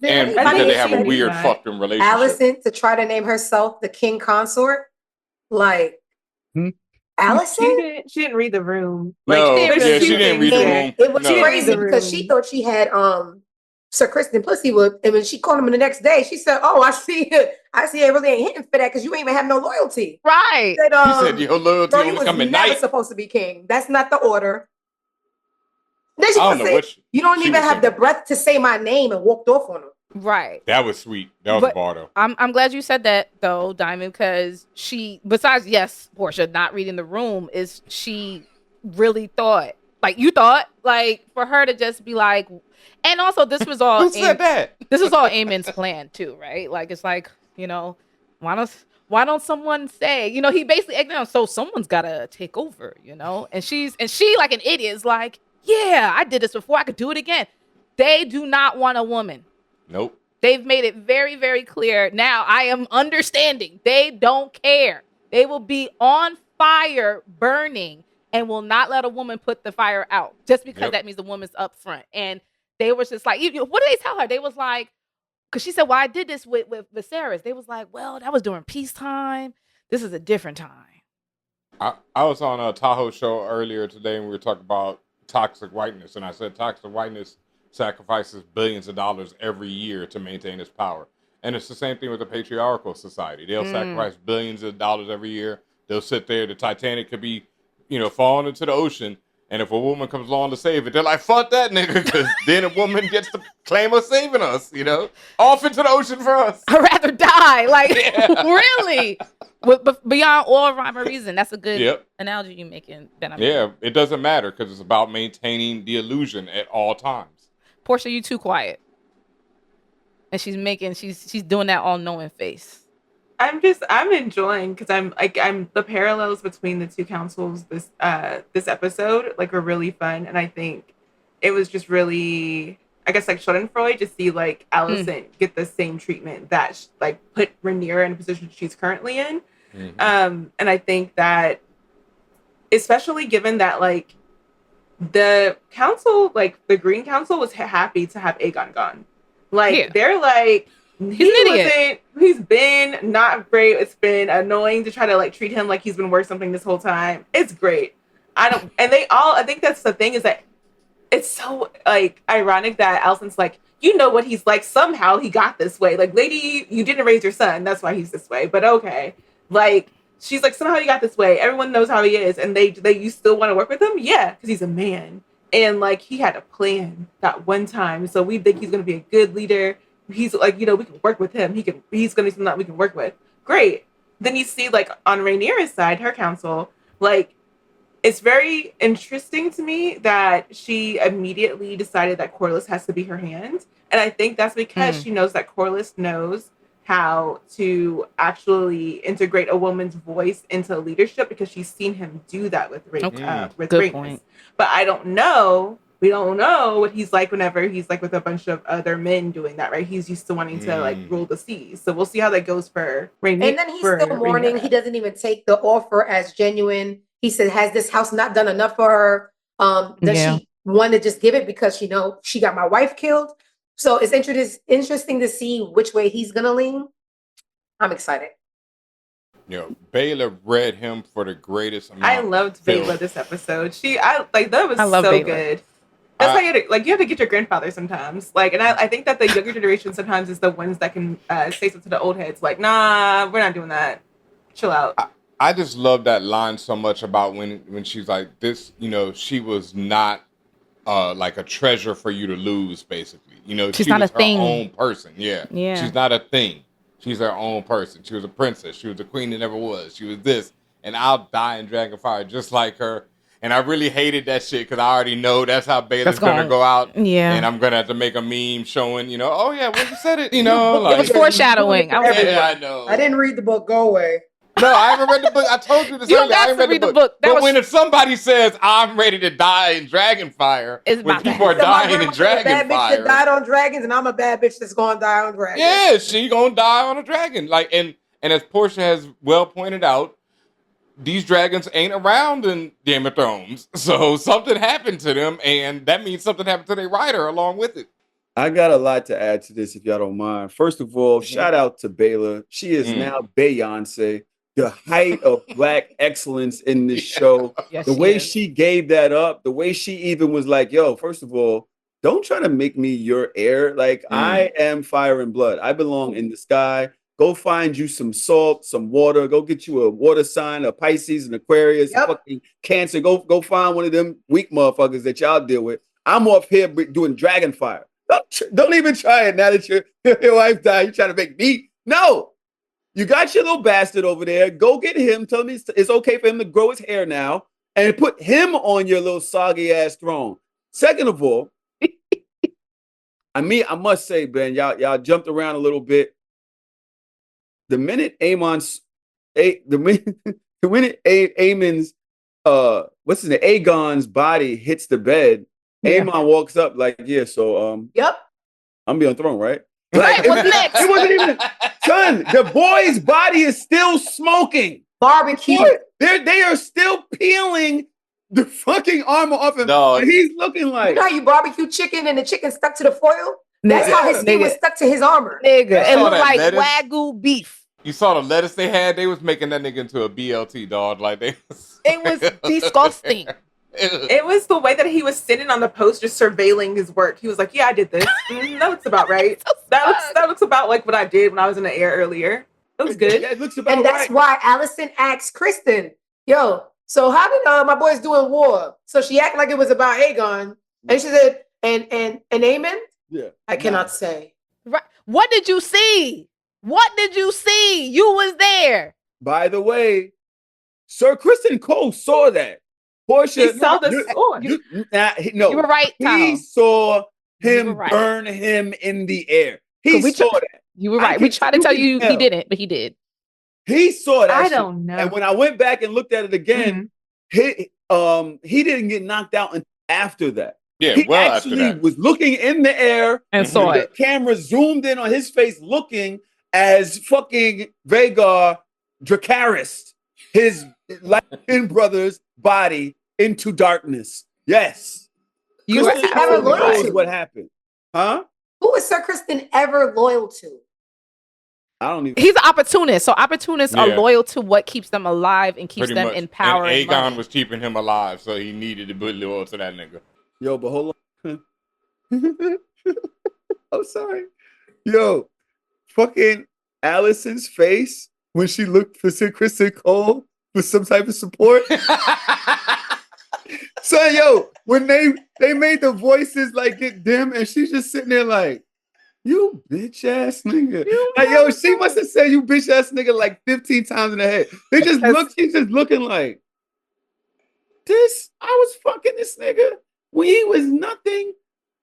And because they have a weird fucking relationship. Alicent to try to name herself the king consort, like Alicent. She didn't read the room. No, she didn't read the room. It was crazy because she thought she had Sir Criston pussy whip, and when she called him the next day, she said, "Oh, I see it. I really ain't hitting for that because you ain't even have no loyalty." Right. She said your loyalty only come at night. Never supposed to be king. That's not the order. Then she said, you don't even have the breath to say my name, and walked off on him. Right. That was sweet. That was a bar, though. I'm glad you said that, though, Diamond, because besides, yes, Portia, not reading the room, is she really thought, like you thought, like for her to just be like, and also this was all Who said that? This was all Aemond's plan too, right? Like it's like, why don't someone say, he basically so someone's gotta take over, and she like an idiot is like, yeah, I did this before, I could do it again. They do not want a woman. Nope. They've made it very, very clear. Now I am understanding. They don't care. They will be on fire, burning, and will not let a woman put the fire out just because that means the woman's up front. And they was just like, what did they tell her? They was like, because she said, well, I did this with Viserys. They was like, well, that was during peacetime. This is a different time. I was on a Tahoe show earlier today, and we were talking about toxic whiteness. And I said toxic whiteness sacrifices billions of dollars every year to maintain its power. And it's the same thing with the patriarchal society. They'll sacrifice billions of dollars every year. They'll sit there. The Titanic could be, falling into the ocean. And if a woman comes along to save it, they're like, fuck that nigga, because then a woman gets to claim us saving us, off into the ocean for us. I'd rather die. Like, really? But beyond all rhyme or reason, that's a good analogy you're making, Ben. Yeah, it doesn't matter because it's about maintaining the illusion at all times. Portia, you too quiet. And she's doing that all-knowing face. I'm enjoying because I'm the parallels between the two councils this episode like were really fun, and I think it was just really, I guess, like Schadenfreude to see like Alicent get the same treatment that like put Rhaenyra in the position she's currently in. And I think that, especially given that like the council, like the Green Council, was happy to have Aegon gone. Like they're like, he's been not great. It's been annoying to try to like treat him like he's been worth something this whole time. It's great. I think that's the thing, is that it's so like ironic that Alicent's like, you know what he's like, somehow he got this way. Like, lady, you didn't raise your son, that's why he's this way. But okay. Like, she's like, somehow he got this way. Everyone knows how he is. And you still want to work with him? Yeah, because he's a man. And like, he had a plan that one time. So we think he's going to be a good leader. He's like, we can work with him. He's going to be something that we can work with. Great. Then you see like on Rhaenyra's side, her council, like, it's very interesting to me that she immediately decided that Corlys has to be her hand. And I think that's because she knows that Corlys knows how to actually integrate a woman's voice into leadership, because she's seen him do that with Rhaenys. But we don't know what he's like whenever he's like with a bunch of other men doing that, right? He's used to wanting to like rule the seas. So we'll see how that goes for Rhaenyra. And then he's still mourning. He doesn't even take the offer as genuine. He said, has this house not done enough for her? Does she want to just give it because she know she got my wife killed? So it's interesting to see which way he's going to lean. I'm excited. Baela read him for the greatest amount. I loved Baela this episode. That was so Baela. Good. That's how you have to get your grandfather sometimes. Like, and I think that the younger generation sometimes is the ones that can say something to the old heads. Like, nah, we're not doing that. Chill out. I just love that line so much about when she's like this, she was not like a treasure for you to lose, basically. She's she not was a thing. Her own person. Yeah. She's not a thing. She's her own person. She was a princess. She was a queen that never was. She was this. And I'll die in Dragonfire just like her. And I really hated that shit because I already know that's how Baela's going to go out. Yeah. And I'm going to have to make a meme showing, oh, yeah, when you said it, it was foreshadowing. I know. I didn't read the book. Go away. No, I haven't read the book. I told you this you earlier. I haven't read the book. But when if somebody says, I'm ready to die in Dragonfire, when people are dying in Dragonfire. Bad bitch that died on dragons, and I'm a bad bitch that's going to die on dragons. Yeah, she going to die on a dragon. Like, and as Portia has well pointed out, these dragons ain't around in Game of Thrones. So something happened to them, and that means something happened to their rider along with it. I got a lot to add to this, if y'all don't mind. First of all, shout out to Baela. She is now Beyonce, the height of Black excellence in this show. Yes, the way she gave that up, the way she even was like, yo, first of all, don't try to make me your heir. Like, I am fire and blood. I belong in the sky. Go find you some salt, some water. Go get you a water sign, a Pisces, an Aquarius, a fucking Cancer. Go find one of them weak motherfuckers that y'all deal with. I'm off here doing dragon fire. Don't even try it now that your wife died. You trying to make me? No. You got your little bastard over there. Go get him. Tell him it's okay for him to grow his hair now and put him on your little soggy ass throne. Second of all, I must say, Ben, y'all jumped around a little bit. The minute Aemon's Aegon's body hits the bed, Aemond walks up like, yeah, so yep, I'm be on the throne, right? Right, what's next? It wasn't even son. The boy's body is still smoking. Barbecue. They are still peeling the fucking armor off him. No. And he's looking like, you know how you barbecue chicken and the chicken stuck to the foil? That's how his skin was stuck to his armor. Nigga, it looked like lettuce? Wagyu beef. You saw the lettuce they had? They was making that nigga into a BLT, dog. Like it was disgusting. It was the way that he was sitting on the post just surveilling his work. He was like, yeah, I did this. That looks about right. That looks about like what I did when I was in the air earlier. It was good. Yeah, it looks about and that's why Alicent asked Criston, yo, so how did my boys do in war? So she acted like it was about Aegon. And she said, and Aemond? Yeah. I cannot say. Right. What did you see? What did you see? You was there. By the way, Sir Criston Cole saw that. Portia, he saw the score. No, you were right, Tom. He saw him burn him in the air. He saw that. You were right. We tried to tell you he didn't, but he did. He saw that. I shit. don't know. And when I went back and looked at it again, he didn't get knocked out until after that. Yeah, he well actually after that. was looking in the air And saw the it. camera zoomed in on his face, looking as fucking Rhaegar Dracarys, his light-skinned brother's body into darkness. Yes. You Who is he ever loyal knows to? what happened. Huh? Who is Sir Criston ever loyal to? I don't even. He's an opportunist. So opportunists are Yeah. loyal to what keeps them alive and keeps Pretty them much. in power. And And Aegon money. was keeping him alive, so he needed to be loyal to that nigga. Yo, but hold on. I'm sorry. Yo, fucking Alicent's face when she looked for Sir Criston Cole for some type of support. So, yo, when they made the voices like get dim, and she's just sitting there like, you bitch ass nigga. Like, yo, she must have said you bitch ass nigga like 15 times in the head. They just look, she's just looking like, this, I was fucking this nigga when he was nothing.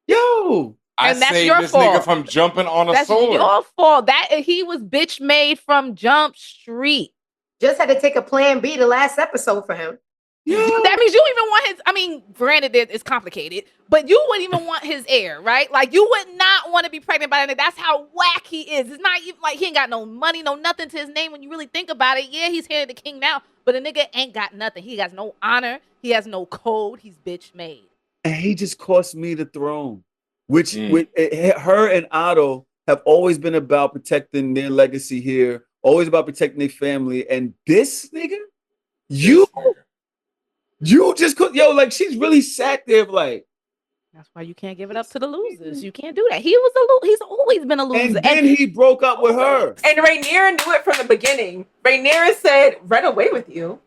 Yo. I And that's saved your this fault. nigga from jumping on a That's sword. your fault. That he was bitch made from Jump Street. Just had to take a plan B the last episode for him. Yo. That means you even want his. I mean, granted, it's complicated, but you wouldn't even want his heir, right? Like you would not want to be pregnant by that nigga. That's how whack he is. It's not even like he ain't got no money, no nothing to his name. When you really think about it, yeah, he's here the king now, but a nigga ain't got nothing. He has no honor. He has no code. He's bitch made. And he just cost me the throne, which her and Otto have always been about protecting their legacy here, always about protecting their family. And this nigga, you just could, yo, like she's really sat there like. That's why you can't give it up to the losers. You can't do that. He was a he's always been a loser. And then he broke up with her. And Rhaenyra knew it from the beginning. Rhaenyra said, "Run away with you."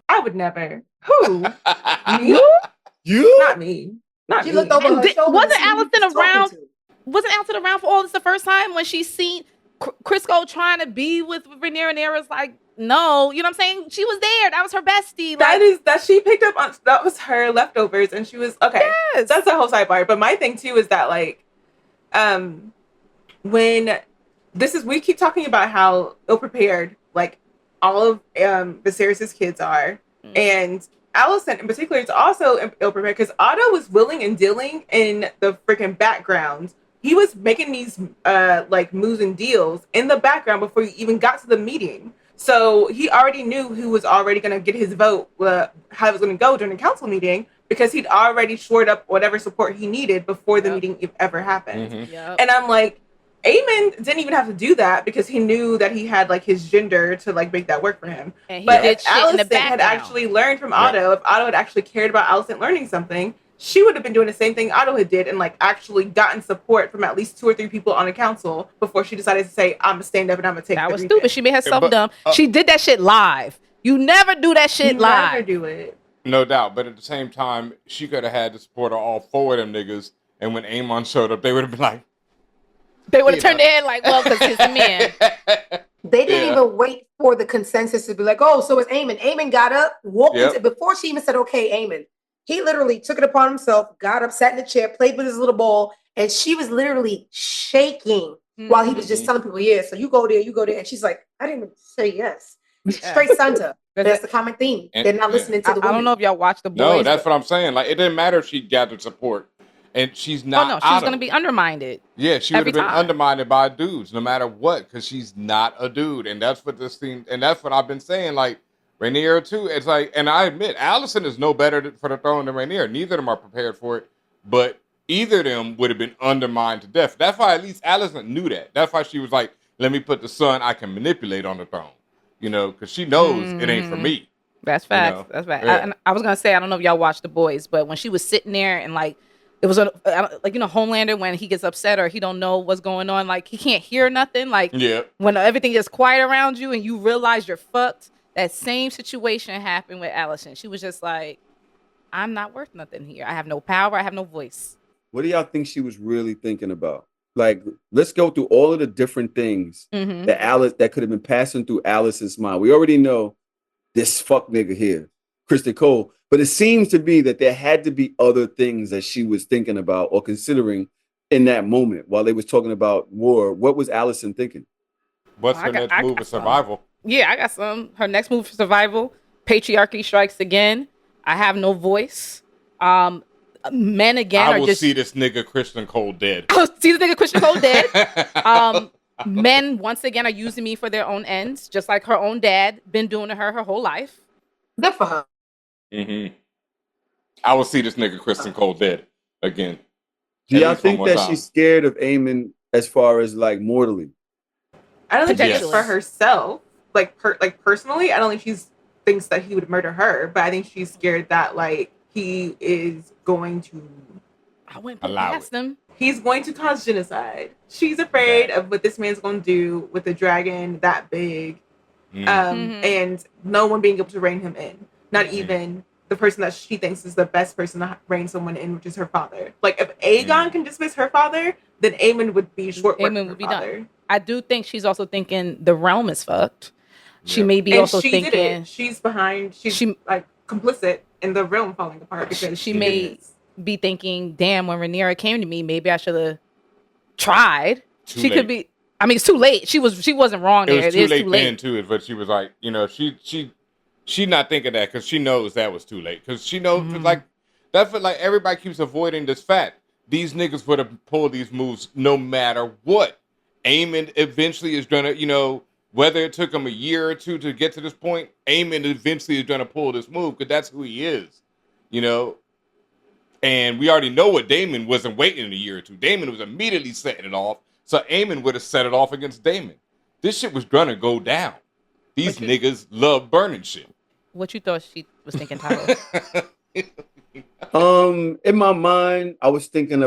I would never. Who? Me? You? Not me. Not She me. looked over her shoulder. Wasn't to see who Alicent he was talking around? to. Wasn't Alicent around for all this the first time when she seen Crisco trying to be with Rhaenyra? And Rhaenyra's like, no, you know what I'm saying? She was there. That was her bestie. Like, that she picked up on. That was her leftovers, and she was okay. yes. That's a whole sidebar. But my thing too is that like, when we keep talking about how ill prepared like all of Viserys' kids are, and Alicent in particular is also ill prepared because Otto was willing and dealing in the freaking background. He was making these like moves and deals in the background before he even got to the meeting. So he already knew who was already going to get his vote, how it was going to go during the council meeting, because he'd already shored up whatever support he needed before the meeting ever happened. Mm-hmm. And I'm like, Aemond didn't even have to do that because he knew that he had like his gender to like make that work for him. And he But did if shit in the Alicent had background. actually learned from Otto, if Otto had actually cared about Alicent learning something, she would have been doing the same thing Otto had did and like actually gotten support from at least 2 or 3 people on the council before she decided to say, I'm gonna stand up and I'm gonna take That the was region. stupid. She made herself but, dumb. She did that shit live. You never do that shit You live. never do it. No doubt, but at the same time, she could have had the support of all 4 of them niggas, and when Aemon showed up, they would have been like, They would have turned their head like, well, because his man. They didn't even wait for the consensus to be like, oh, so it's Aemond. Aemond got up, walked into, before she even said, okay, Aemond. He literally took it upon himself, got up, sat in the chair, played with his little ball, and she was literally shaking while he was just telling people, yeah, so you go there. And she's like, I didn't even say yes. Straight Santa. That's the common theme. And- They're not listening to the women. I don't know if y'all watch the boys. no, that's what I'm saying. Like, it didn't matter if she gathered support, and she's not. Oh no, she's gonna be undermined. Yeah, she would every have been time. undermined by dudes, no matter what, because she's not a dude, and that's what this thing, and that's what I've been saying. Like Rhaenyra too, it's like, and I admit, Alicent is no better for the throne than Rhaenyra. Neither of them are prepared for it, but either of them would have been undermined to death. That's why at least Alicent knew that. That's why she was like, "Let me put the son I can manipulate on the throne," you know, because she knows it ain't for me. That's facts. You know? That's facts. Yeah. I was gonna say, I don't know if y'all watched the boys, but when she was sitting there and like. It was like, you know, Homelander, when he gets upset or he don't know what's going on, like he can't hear nothing. Like when everything is quiet around you and you realize you're fucked, that same situation happened with Alicent. She was just like, I'm not worth nothing here. I have no power. I have no voice. What do y'all think she was really thinking about? Like, let's go through all of the different things that could have been passing through Alice's mind. We already know this fuck nigga here, Criston Cole. But it seems to be that there had to be other things that she was thinking about or considering in that moment while they was talking about war. What was Alicent thinking? What's her next move of survival? Yeah, I got some. Her next move for survival: patriarchy strikes again. I have no voice. Men again I are will just see this nigga Criston Cole dead. I will see this nigga Criston Cole dead. Men once again are using me for their own ends, just like her own dad been doing to her whole life. Good for her. Mm-hmm. I will see this nigga Criston Cole dead again. Do y'all think that she's scared of Aemond as far as like mortally? I don't think it's for herself. Like personally, I don't think she thinks that he would murder her, but I think she's scared that like he is going to past him. He's going to cause genocide. She's afraid of what this man's going to do with a dragon that big, and no one being able to rein him in. Not even the person that she thinks is the best person to rein someone in, which is her father. Like if Aegon can dismiss her father, then Aemond would be short. Aemond would be done. I do think she's also thinking the realm is fucked. She may be also thinking she's behind. She's like complicit in the realm falling apart because she may be thinking, "Damn, when Rhaenyra came to me, maybe I should have tried." She could be. I mean, it's too late. She wasn't wrong there. It was too late then too, but she was like, you know, she not thinking that because she knows that was too late because she knows like that's what like everybody keeps avoiding this fact. These niggas would have pulled these moves no matter what. Aemond eventually is gonna, you know, whether it took him a year or two to get to this point, Aemond eventually is gonna pull this move because that's who he is, you know. And we already know what Daemon wasn't waiting a year or two. Daemon was immediately setting it off, so Aemond would have set it off against Daemon. This shit was gonna go down. These niggas love burning shit. What you thought she was thinking, Tyler? In my mind, I was thinking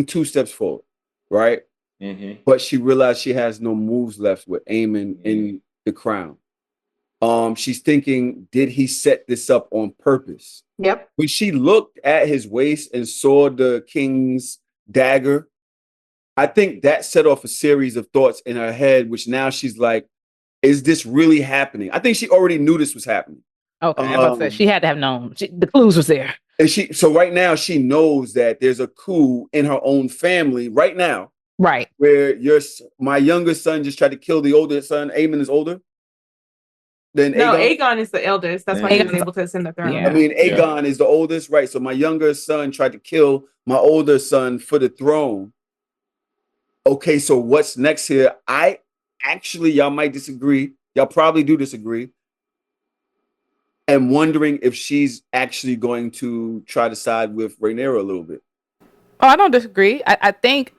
two steps forward, right? Mm-hmm. But she realized she has no moves left with Aemond in the crown. She's thinking, did he set this up on purpose? Yep. When she looked at his waist and saw the king's dagger, I think that set off a series of thoughts in her head, which now she's like, is this really happening? I think she already knew this was happening. Okay, I'm about to say she had to have known. The clues was there. And so right now she knows that there's a coup in her own family right now. Right. Where my younger son just tried to kill the older son. Aemond is older than Aegon. Aegon is the eldest. That's why he was able to ascend the throne. Yeah. I mean, Aegon is the oldest, right? So my younger son tried to kill my older son for the throne. Okay, so what's next here? Y'all might disagree. Y'all probably do disagree. And wondering if she's actually going to try to side with Rhaenyra a little bit. Oh, I don't disagree. I think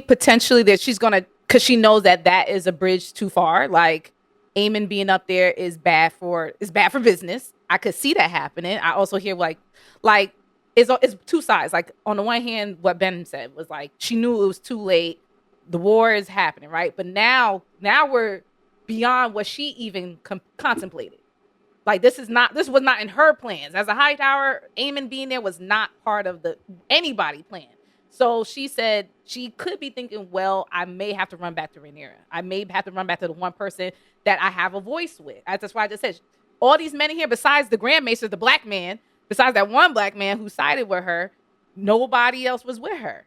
potentially that she's gonna, because she knows that is a bridge too far. Like Aemond being up there is bad for business. I could see that happening. I also hear like it's two sides. Like on the one hand, what Ben said was like she knew it was too late. The war is happening, right? But now we're beyond what she even contemplated. Like this was not in her plans. As a High Tower, Aemond being there was not part of anybody plan. So she said she could be thinking, well, I may have to run back to Rhaenyra. I may have to run back to the one person that I have a voice with. That's why I just said all these men in here, besides the Grand Maester, the black man, besides that one black man who sided with her, nobody else was with her.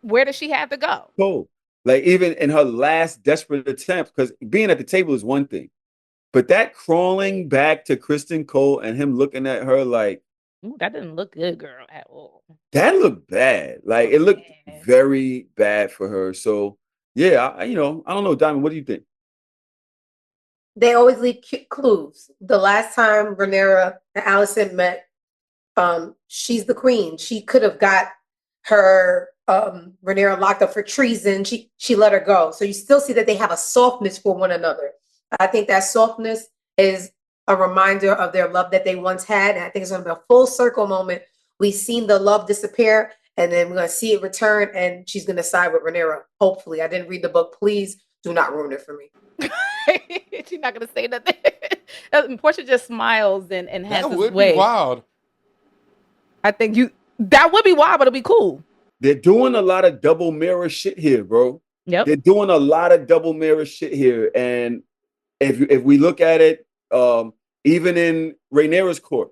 Where does she have to go? Cool. Like even in her last desperate attempt, because being at the table is one thing, but that crawling back to Criston Cole and him looking at her like, ooh, that didn't look good, girl, at all. That looked bad. Like it looked very bad for her. So yeah, I don't know, Diamond. What do you think? They always leave clues. The last time Rhaenyra and Alicent met, she's the queen. She could have got her Rhaenyra locked up for treason. She let her go. So you still see that they have a softness for one another. I think that softness is a reminder of their love that they once had. And I think it's going to be a full circle moment. We've seen the love disappear and then we're going to see it return and she's going to side with Rhaenyra. Hopefully. I didn't read the book. Please do not ruin it for me. She's not going to say nothing. Portia just smiles and has that his would way. Be wild. I think that would be wild, but it'll be cool. They're doing a lot of double mirror shit here, bro. Yep. They're doing a lot of double mirror shit here. And if we look at it, even in Rhaenyra's court,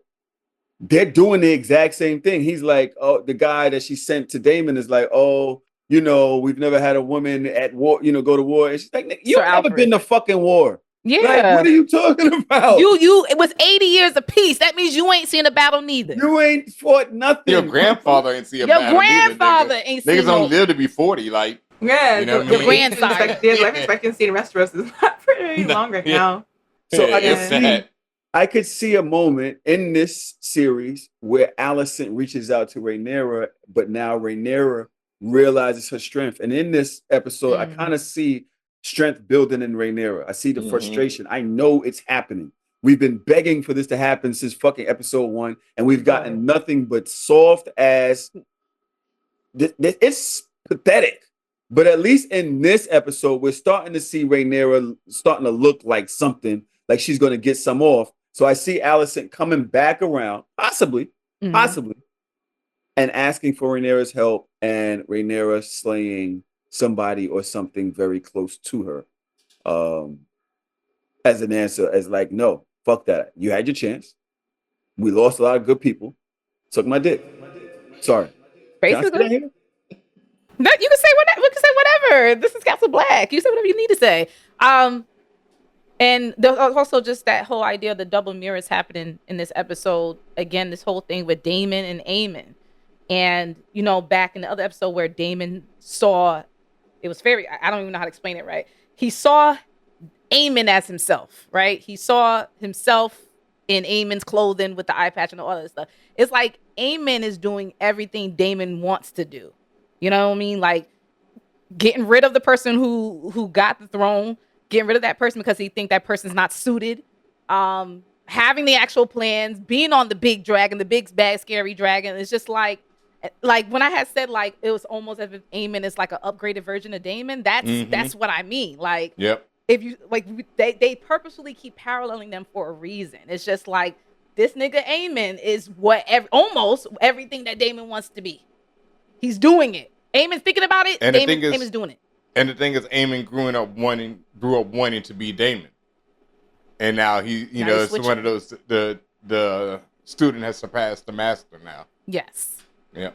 they're doing the exact same thing. He's like, oh, the guy that she sent to Daemon is like, oh, you know, we've never had a woman at war, you know, go to war. And she's like, "Nigga, you've Sir never Alfred. been to fucking war. Yeah. Like, what are you talking about? It was 80 years of peace. That means you ain't seen a battle neither. You ain't fought nothing. Your grandfather ain't see a Your battle grandfather neither, ain't niggas seen don't no. live to be 40. Like, Yeah, You know what I the mean? grandsire. the life expectancy in Westeros is not very long right Yeah. now. So I it's can see, sad. I could see a moment in this series where Alicent reaches out to Rhaenyra, but now Rhaenyra realizes her strength. And in this episode, I kind of see strength building in Rhaenyra. I see the frustration. I know it's happening. We've been begging for this to happen since fucking episode 1, and we've gotten nothing but soft ass. It's pathetic. But at least in this episode, we're starting to see Rhaenyra starting to look like something, like she's going to get some off. So I see Alicent coming back around, possibly, and asking for Rhaenyra's help, and Rhaenyra slaying somebody or something very close to her, as an answer, as like, no, fuck that. You had your chance. We lost a lot of good people. Suck my dick. Sorry. Basically. No, you can say whatever. You can say whatever. This is Castle Black. You say whatever you need to say. And there's also just that whole idea of the double mirrors happening in this episode. Again, this whole thing with Daemon and Aemond. And, you know, back in the other episode where Daemon saw, it was I don't even know how to explain it right. He saw Aemond as himself, right? He saw himself in Aemond's clothing with the eye patch and all that stuff. It's like Aemond is doing everything Daemon wants to do. You know what I mean? Like getting rid of the person who got the throne, getting rid of that person because he think that person's not suited. Having the actual plans, being on the big dragon, the big bad scary dragon. It's just like when I had said like it was almost as if Aemond is like an upgraded version of Daemon. That's what I mean. Like, if you like, they purposefully keep paralleling them for a reason. It's just like this nigga Aemond is almost everything that Daemon wants to be. He's doing it. Aemond's thinking about it. And Daemon's doing it. And the thing is, Aemond grew up wanting to be Daemon, and now it's one of those. The student has surpassed the master now. Yes. Yeah.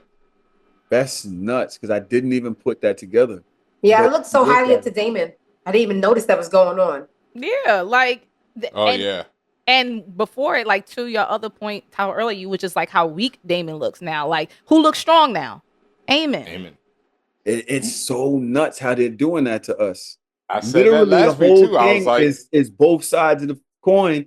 That's nuts because I didn't even put that together. Yeah, But I looked so highly into Daemon. I didn't even notice that was going on. Yeah, like. Yeah. And before it, like to your other point, how earlier you, which is like how weak Daemon looks now. Like who looks strong now? Aemond. It's so nuts how they're doing that to us. I said literally that last the whole week too. I was thing like, is both sides of the coin.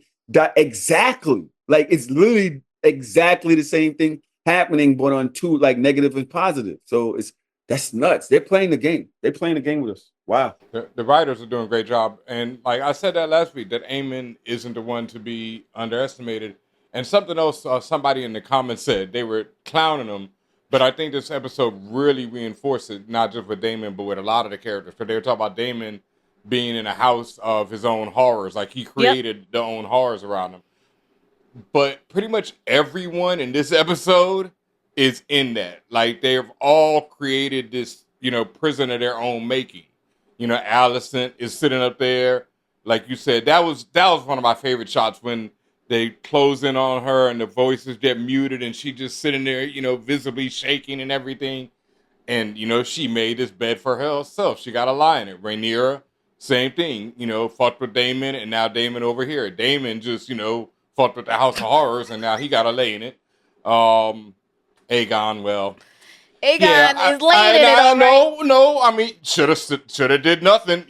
Exactly, like it's literally exactly the same thing happening, but on two like negative and positive. So that's nuts. They're playing the game. They're playing the game with us. Wow. The writers are doing a great job, and like I said that last week, that Aemond isn't the one to be underestimated. And something else, somebody in the comments said they were clowning him. But I think this episode really reinforced it, not just with Daemon, but with a lot of the characters. Because they were talking about Daemon being in a house of his own horrors. Like, he created their own horrors around him. But pretty much everyone in this episode is in that. Like, they've all created this, prison of their own making. Alicent is sitting up there. Like you said, that was one of my favorite shots when they close in on her and the voices get muted and she just sitting there, visibly shaking and everything. And, she made this bed for herself. She got a lie in it. Rhaenyra, same thing, fought with Daemon and now Daemon over here. Daemon just, fought with the House of Horrors and now he got a lay in it. Aegon, well. Aegon is laying in it, all right. No, I mean, should have did nothing,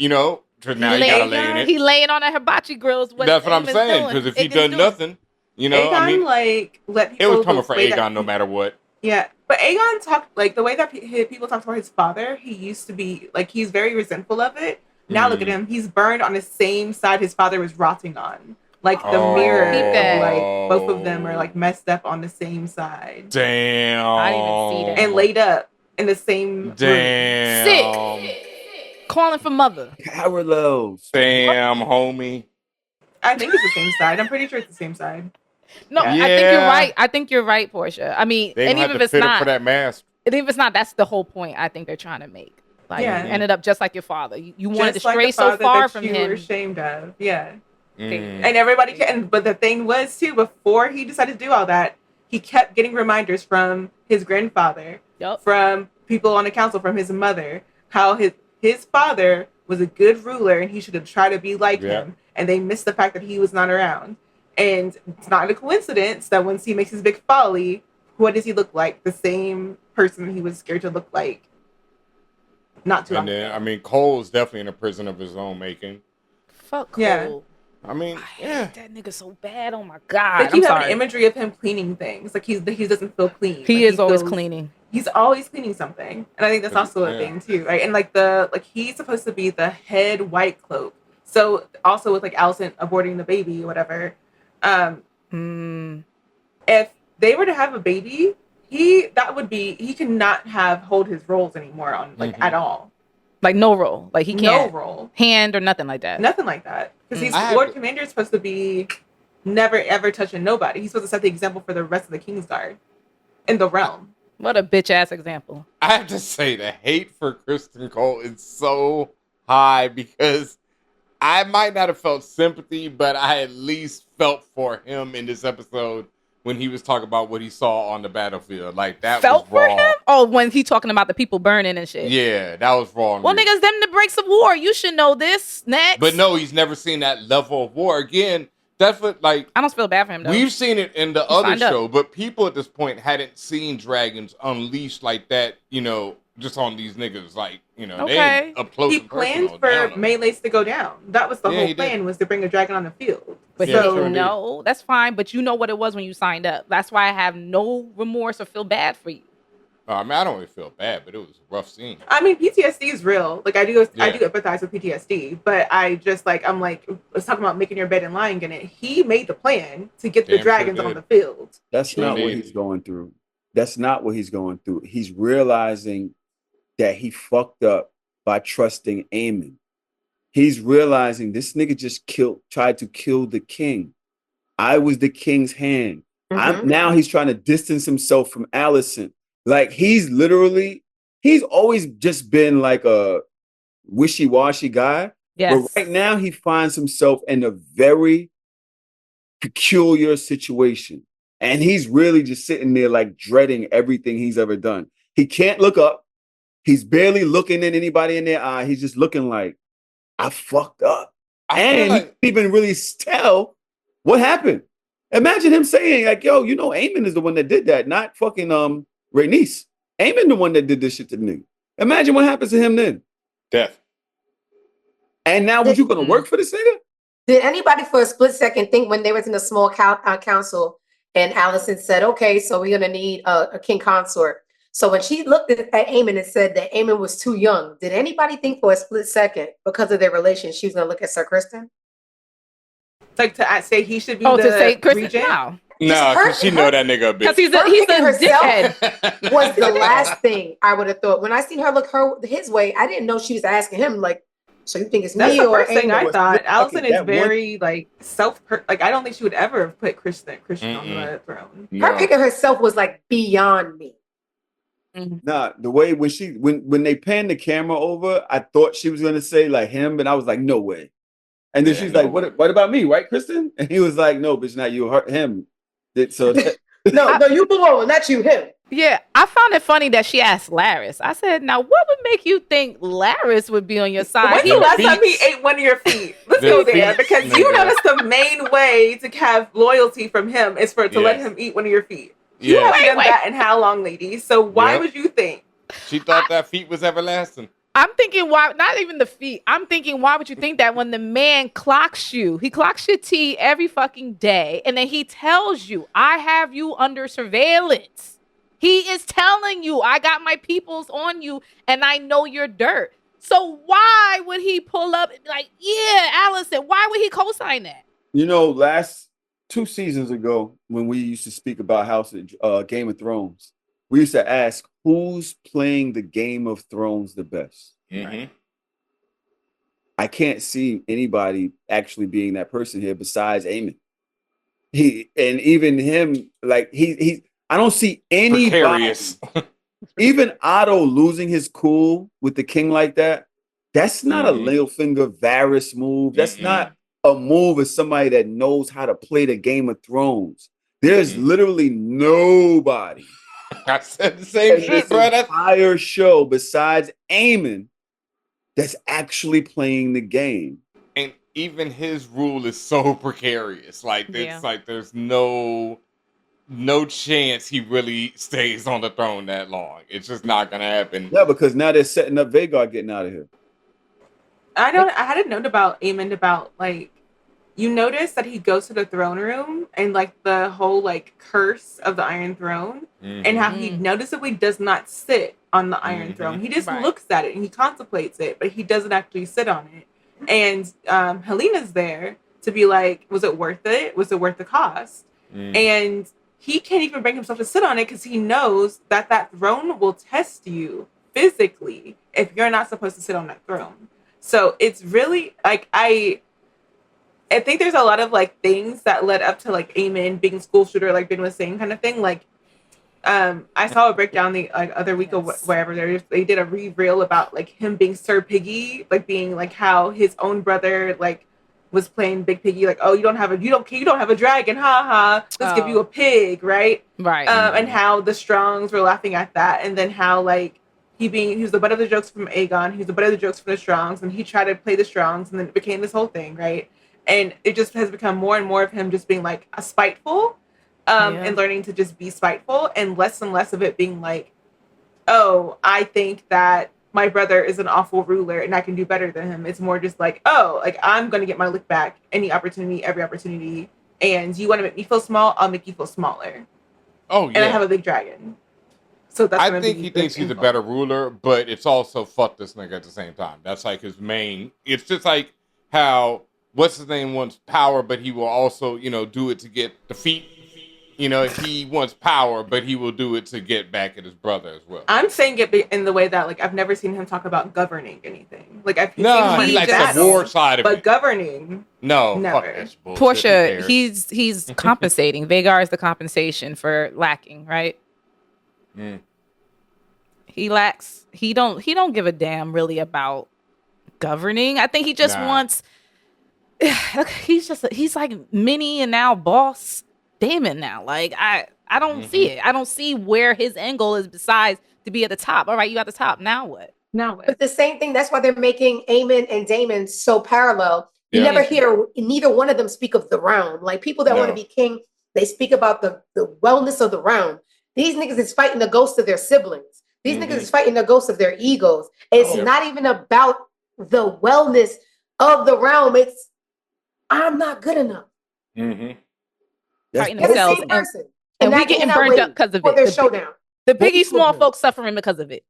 now he got to lay in it. He laying on a hibachi grills. That's what I'm saying. Because if he done nothing, Aegon, let people. It was coming for Aegon no matter what. Yeah, but Aegon talked the way that people talked about his father. He used to be he's very resentful of it. Now look at him. He's burned on the same side his father was rotting on. The mirror, both of them are messed up on the same side. Damn. I didn't even see that. And laid up in the same room. Sick. Calling for mother. Parallels. Damn, homie. I think it's the same side. I'm pretty sure it's the same side. No, yeah. I think you're right. I think you're right, Portia. I mean, and even if it's not, for that mask. And even if it's not, that's the whole point I think they're trying to make. Ended up just like your father. You wanted to stray so far from him. You were ashamed of. Yeah. And everybody can. But the thing was too, before he decided to do all that, he kept getting reminders from his grandfather, from people on the council from his mother, how his father was a good ruler and he should have tried to be like him, and they missed the fact that he was not around. And it's not a coincidence that once he makes his big folly, what does he look like? The same person he was scared to look like. Not too long ago. I mean, Cole's definitely in a prison of his own making. Fuck Cole. Yeah. I mean, I hate that nigga so bad. Oh my god. Like, you have an imagery of him cleaning things. Like he doesn't feel clean. He like, is always cleaning. He's always cleaning something, and I think that's also a thing too, right? And like he's supposed to be the head white cloak. So also with like Alicent aborting the baby or whatever, if they were to have a baby, he cannot hold his roles anymore on like at all. Like no role. Like he can't no role. Hand or nothing like that. Nothing like that. Because he's Lord Commander is supposed to be never ever touching nobody. He's supposed to set the example for the rest of the Kingsguard in the realm. What a bitch ass example. I have to say the hate for Criston Cole is so high because I might not have felt sympathy, but I at least felt for him in this episode when he was talking about what he saw on the battlefield. Like, that felt was wrong. For him? Oh, when he talking about the people burning and shit. Yeah, that was wrong. Well, niggas, them the breaks of war. You should know this. Next. But no, he's never seen that level of war. Again, that's what, like... I don't feel bad for him, though. We've seen it in the other show, but people at this point hadn't seen dragons unleashed like that, you know, just on these niggas. Like, you know, they up close He and planned personal. for melees to go down. That was the whole plan, was to bring a dragon on the field. But no, that's fine. But you know what it was when you signed up. That's why I have no remorse or feel bad for you. I mean, I don't really feel bad, but it was a rough scene. I mean, PTSD is real. Like, I do empathize with PTSD, but I just I'm like, let's talk about making your bed and lying in it. He made the plan to get the dragons on the field. That's not what he's going through. That's not what he's going through. He's realizing that he fucked up by trusting Aemond. He's realizing this nigga just tried to kill the king. I was the king's hand. Now he's trying to distance himself from Alicent. Like, he's always just been like a wishy-washy guy. Yes. But right now he finds himself in a very peculiar situation. And he's really just sitting there like dreading everything he's ever done. He can't look up. He's barely looking at anybody in their eye. He's just looking like, I fucked up. And he didn't even really tell what happened. Imagine him saying, like, yo, you know, Aemond is the one that did that, not fucking Rhaenys. Aemond the one that did this shit to me. Imagine what happens to him then. Death. And now, was you going to work for this nigga? Did anybody for a split second think when they was in a small council and Alicent said, okay, so we're going to need a king consort. So when she looked at Aemond and said that Aemond was too young, did anybody think for a split second, because of their relation, she was going to look at Sir Criston? Like to say he should be the to say Criston? regent? No. No, because she know that nigga a bitch. Because he's a dickhead. Was the last thing I would have thought. When I seen her look his way, I didn't know she was asking him, like, so you think it's That's me the or first thing I thought. Alicent is very like like, I don't think she would ever have put Criston on the throne. Her picking herself was like beyond me. Nah, the way when they panned the camera over, I thought she was gonna say like him, and I was like, no way. And then she's like, what about me, right, Criston? And he was like, no, bitch, not you, him. So no, you belong, not you, him. Yeah, I found it funny that she asked Larys. I said, now what would make you think Larys would be on your side? When's the last time he ate one of your feet? Let's go there, because you notice the main way to have loyalty from him is to let him eat one of your feet. You haven't done that in how long, ladies? So why would you think? She thought that feet was everlasting. I'm thinking, why, not even the feet. I'm thinking, why would you think that when the man clocks you, he clocks your tea every fucking day, and then he tells you, I have you under surveillance. He is telling you, I got my peoples on you, and I know your dirt. So why would he pull up and be like, yeah, Alicent, why would he co-sign that? You know, last 2 seasons ago, when we used to speak about Game of Thrones, we used to ask, who's playing the Game of Thrones the best? Mm-hmm. I can't see anybody actually being that person here besides Aemond. Even him, like I don't see anybody. Even Otto losing his cool with the king like that. That's not a Littlefinger Varys move. That's not a move of somebody that knows how to play the Game of Thrones. There's literally nobody I said the same shit, bro. That's entire show besides Aemond that's actually playing the game. and even his rule is so precarious. Like it's like there's no chance he really stays on the throne that long. It's just not gonna happen. Yeah, because now they're setting up Vhagar getting out of here. I had a note about Aemond about like you notice that he goes to the throne room and like the whole like curse of the Iron Throne and how he noticeably does not sit on the Iron Throne. He just looks at it and he contemplates it, but he doesn't actually sit on it. And Helena's there to be like, was it worth it? Was it worth the cost? And he can't even bring himself to sit on it because he knows that that throne will test you physically if you're not supposed to sit on that throne. So it's really like I think there's a lot of like things that led up to like Aemond being school shooter, like Ben was saying, kind of thing. Like I saw a breakdown the like other week or wherever they did a reel about like him being Sir Piggy, like being like how his own brother like was playing Big Piggy, like, oh, you don't have a dragon, ha. Let's give you a pig, right? Right. And how the Strongs were laughing at that, and then how like he was the butt of the jokes from Aegon, he was the butt of the jokes from the Strongs, and he tried to play the Strongs, and then it became this whole thing, right? And it just has become more and more of him just being like a spiteful, and learning to just be spiteful, and less of it being like, oh, I think that my brother is an awful ruler and I can do better than him. It's more just like, oh, like I'm going to get my lick back any opportunity, every opportunity. And you want to make me feel small? I'll make you feel smaller. Oh, yeah. And I have a big dragon. So that's I think he thinks he's a better ruler, but it's also fuck this nigga at the same time. That's like his main. It's just like how, what's his name wants power, but he will also, do it to get defeat. He wants power, but he will do it to get back at his brother as well. I'm saying it in the way that, like, I've never seen him talk about governing anything. Like, I've seen him he likes the war side of it. But governing, no, never. Portia, he's compensating. Vhagar is the compensation for lacking, right? He lacks. He don't give a damn really about governing. I think he just wants. Look, he's like mini and now boss Daemon now. Like I don't see it. I don't see where his end goal is besides to be at the top. All right, you at the top. Now what? But the same thing, that's why they're making Aemond and Daemon so parallel. You never hear neither one of them speak of the realm. Like people that want to be king, they speak about the wellness of the realm. These niggas is fighting the ghosts of their siblings. These niggas is fighting the ghosts of their egos. It's not even about the wellness of the realm. It's I'm not good enough. Fighting themselves, and we getting burned up because of it. Their showdown. The biggie small folks suffering because of it.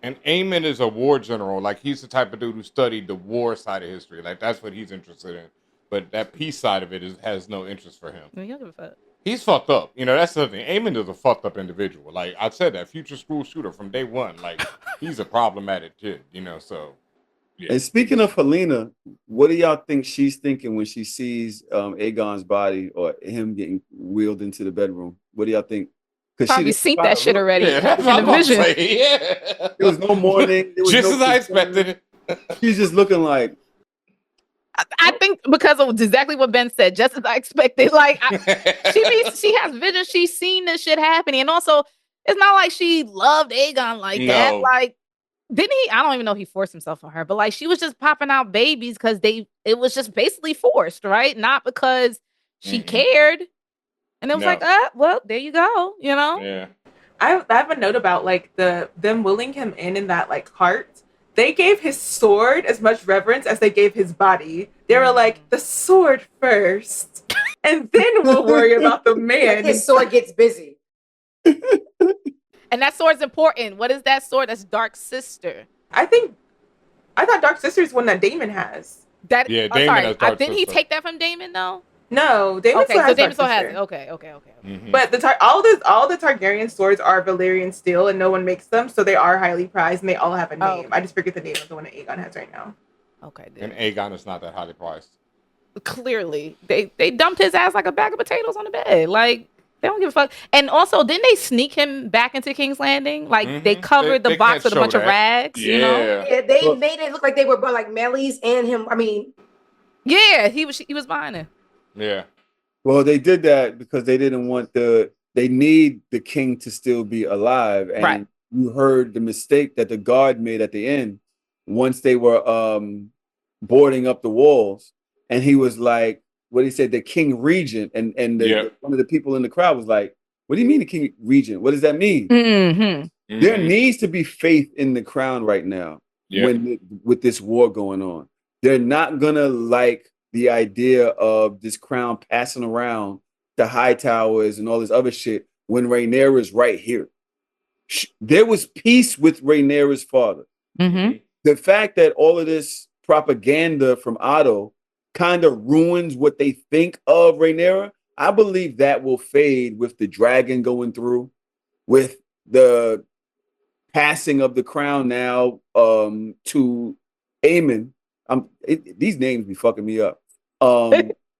And Aemond is a war general. Like he's the type of dude who studied the war side of history. Like that's what he's interested in. But that peace side of it has no interest for him. You don't give a fuck. He's fucked up. That's the thing. Aemond is a fucked up individual. Like I said, that future school shooter from day one. Like he's a problematic kid. So. Yeah. And speaking of Helena, what do y'all think she's thinking when she sees Aegon's body or him getting wheeled into the bedroom? What do y'all think? Because she seen that shit already in the vision. There was no mourning. Just as I expected. She's just looking like. I think because of exactly what Ben said, just as I expected. Like she has vision. She's seen this shit happening, and also it's not like she loved Aegon like that. Like. Didn't he? I don't even know if he forced himself on her, but like she was just popping out babies because it was just basically forced, right? Not because she cared. And it was like, well, there you go, Yeah. I have a note about like them wheeling him in that like cart. They gave his sword as much reverence as they gave his body. They were like, the sword first, and then we'll worry about the man. His sword gets busy. And that sword's important. What is that sword? That's Dark Sister. I thought Dark Sister is one that Daemon has. Daemon has Dark didn't Sister. he take that from Daemon though? No, Daemon still has Daemon Dark has Sister. it. Okay. But all the Targaryen swords are Valyrian steel, and no one makes them, so they are highly prized, and they all have a name. I just forget the name of the one that Aegon has right now. Okay. And Aegon is not that highly priced. Clearly, they dumped his ass like a bag of potatoes on the bed. Like. They don't give a fuck. And also, didn't they sneak him back into King's Landing? Like, they covered the box with a bunch of rags, Yeah, they made it look like they were like Mellies and him. I mean... Yeah, he was behind him. Yeah. Well, they did that because they didn't want the they need the king to still be alive. And Right. you heard the mistake that the guard made at the end once they were boarding up the walls. And he was like, what he said, the king regent. And one of the people in the crowd was like, what do you mean the king regent? What does that mean? Mm-hmm. There needs to be faith in the crown right now with this war going on. They're not going to like the idea of this crown passing around the high towers and all this other shit when Rhaenyra is right here. There was peace with Rhaenyra's father. Mm-hmm. The fact that all of this propaganda from Otto kind of ruins what they think of Rhaenyra, I believe that will fade with the dragon going through, with the passing of the crown now to Aemond. These names be fucking me up.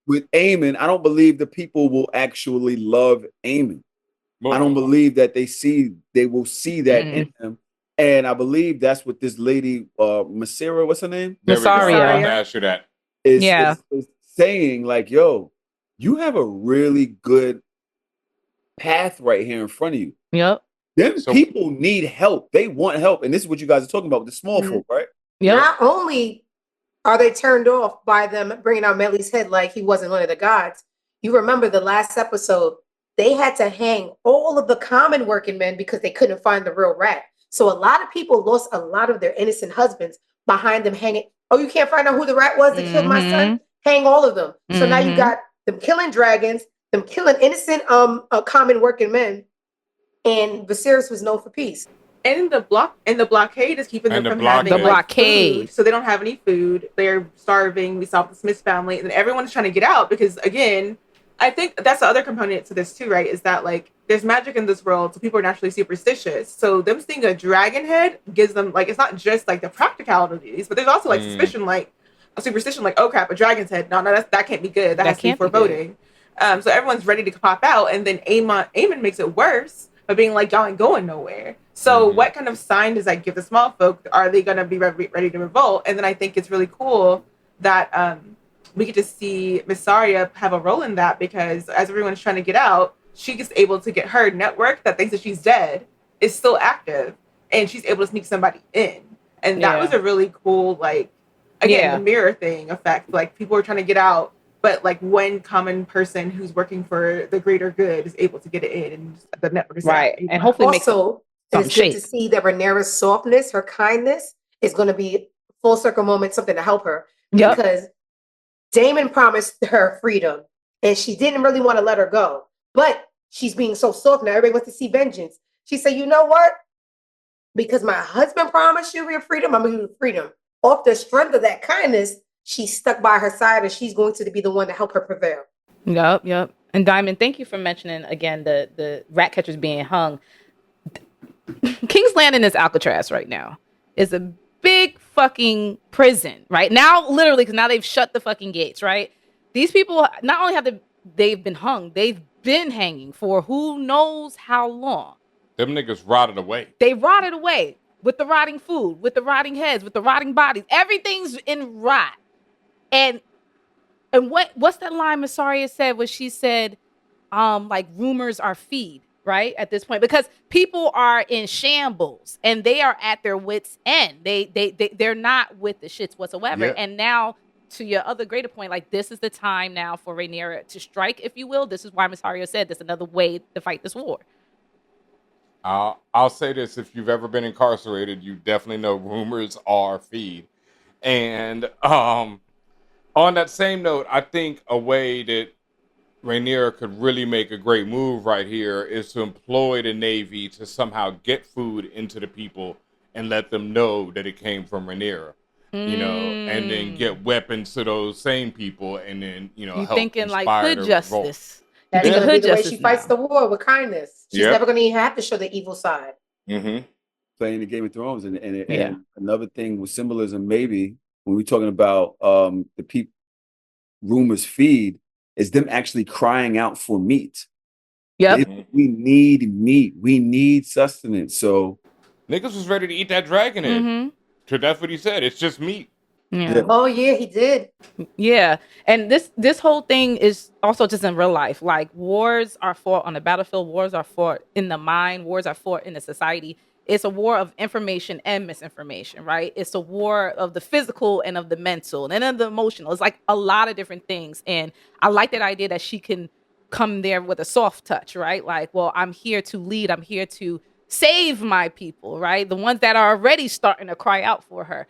With Aemond, I don't believe the people will actually love Aemond. I don't believe that they will see that in him. And I believe that's what this lady, Masera, what's her name? Mysaria. Ask you that. Is saying like, yo, you have a really good path right here in front of you. Yep. People need help. They want help. And this is what you guys are talking about with the small folk, right? Yep. Not only are they turned off by them bringing out Melly's head like he wasn't one of the gods, you remember the last episode, they had to hang all of the common working men because they couldn't find the real rat. So a lot of people lost a lot of their innocent husbands behind them hanging. Oh, you can't find out who the rat was that killed my son? Hang all of them. So now you got them killing dragons, them killing innocent common working men, and Viserys was known for peace. And the blockade is keeping them from having food, so they don't have any food. They're starving. We saw the Smith family, and everyone's trying to get out because, again, I think that's the other component to this too, right? Is that like there's magic in this world, so people are naturally superstitious. So them seeing a dragon head gives them like it's not just like the practicalities, but there's also like suspicion, like a superstition, like oh crap, a dragon's head. No, that can't be good. That has to be foreboding. So everyone's ready to pop out, and then Aemond makes it worse by being like y'all ain't going nowhere. So what kind of sign does that give the small folk? Are they going to be ready to revolt? And then I think it's really cool that we get to see Mysaria have a role in that because as everyone's trying to get out, she's able to get her network that thinks that she's dead is still active, and she's able to sneak somebody in. And that was a really cool, like, again, the mirror thing effect. Like people are trying to get out, but like one common person who's working for the greater good is able to get it in, and the network is right. And hopefully also it's good to see that Rhaenyra's softness, her kindness, is going to be full circle moment, something to help her because Daemon promised her freedom, and she didn't really want to let her go. But she's being so soft now. Everybody wants to see vengeance. She said, "You know what? Because my husband promised you your freedom, I'm going to give you freedom." Off the strength of that kindness, she's stuck by her side, and she's going to be the one to help her prevail. Yep. And Diamond, thank you for mentioning again the rat catchers being hung. King's Landing is Alcatraz right now. It's a big fucking prison right now, literally, because now they've shut the fucking gates. Right? These people not only they've been hung, they've been hanging for who knows how long. Them niggas rotted away. They rotted away with the rotting food, with the rotting heads, with the rotting bodies. Everything's in rot. And what's that line Mysaria said when she said, like rumors are feed, right? At this point, because people are in shambles and they are at their wits' end. They're not with the shits whatsoever. Yeah. And now, to your other greater point, like this is the time now for Rhaenyra to strike, if you will. This is why Mysaria said this is another way to fight this war. I'll say this: if you've ever been incarcerated, you definitely know rumors are feed. And on that same note, I think a way that Rhaenyra could really make a great move right here is to employ the Navy to somehow get food into the people and let them know that it came from Rhaenyra, you know, and then get weapons to those same people, and then help thinking like hood justice. That's going to be the way she fights the war, with kindness. She's never going to even have to show the evil side. Playing the Game of Thrones, and another thing with symbolism, maybe when we're talking about the people rumors feed, is them actually crying out for meat. We need meat. We need sustenance. So niggas was ready to eat that dragon egg. That's what he said. It's just meat. Yeah. Oh yeah, he did. Yeah. And this whole thing is also just in real life. Like wars are fought on the battlefield, wars are fought in the mind, wars are fought in the society. It's a war of information and misinformation, right? It's a war of the physical and of the mental and of the emotional. It's like a lot of different things. And I like that idea that she can come there with a soft touch, right? Like, well, I'm here to lead, I'm here to save my people, right? The ones that are already starting to cry out for her.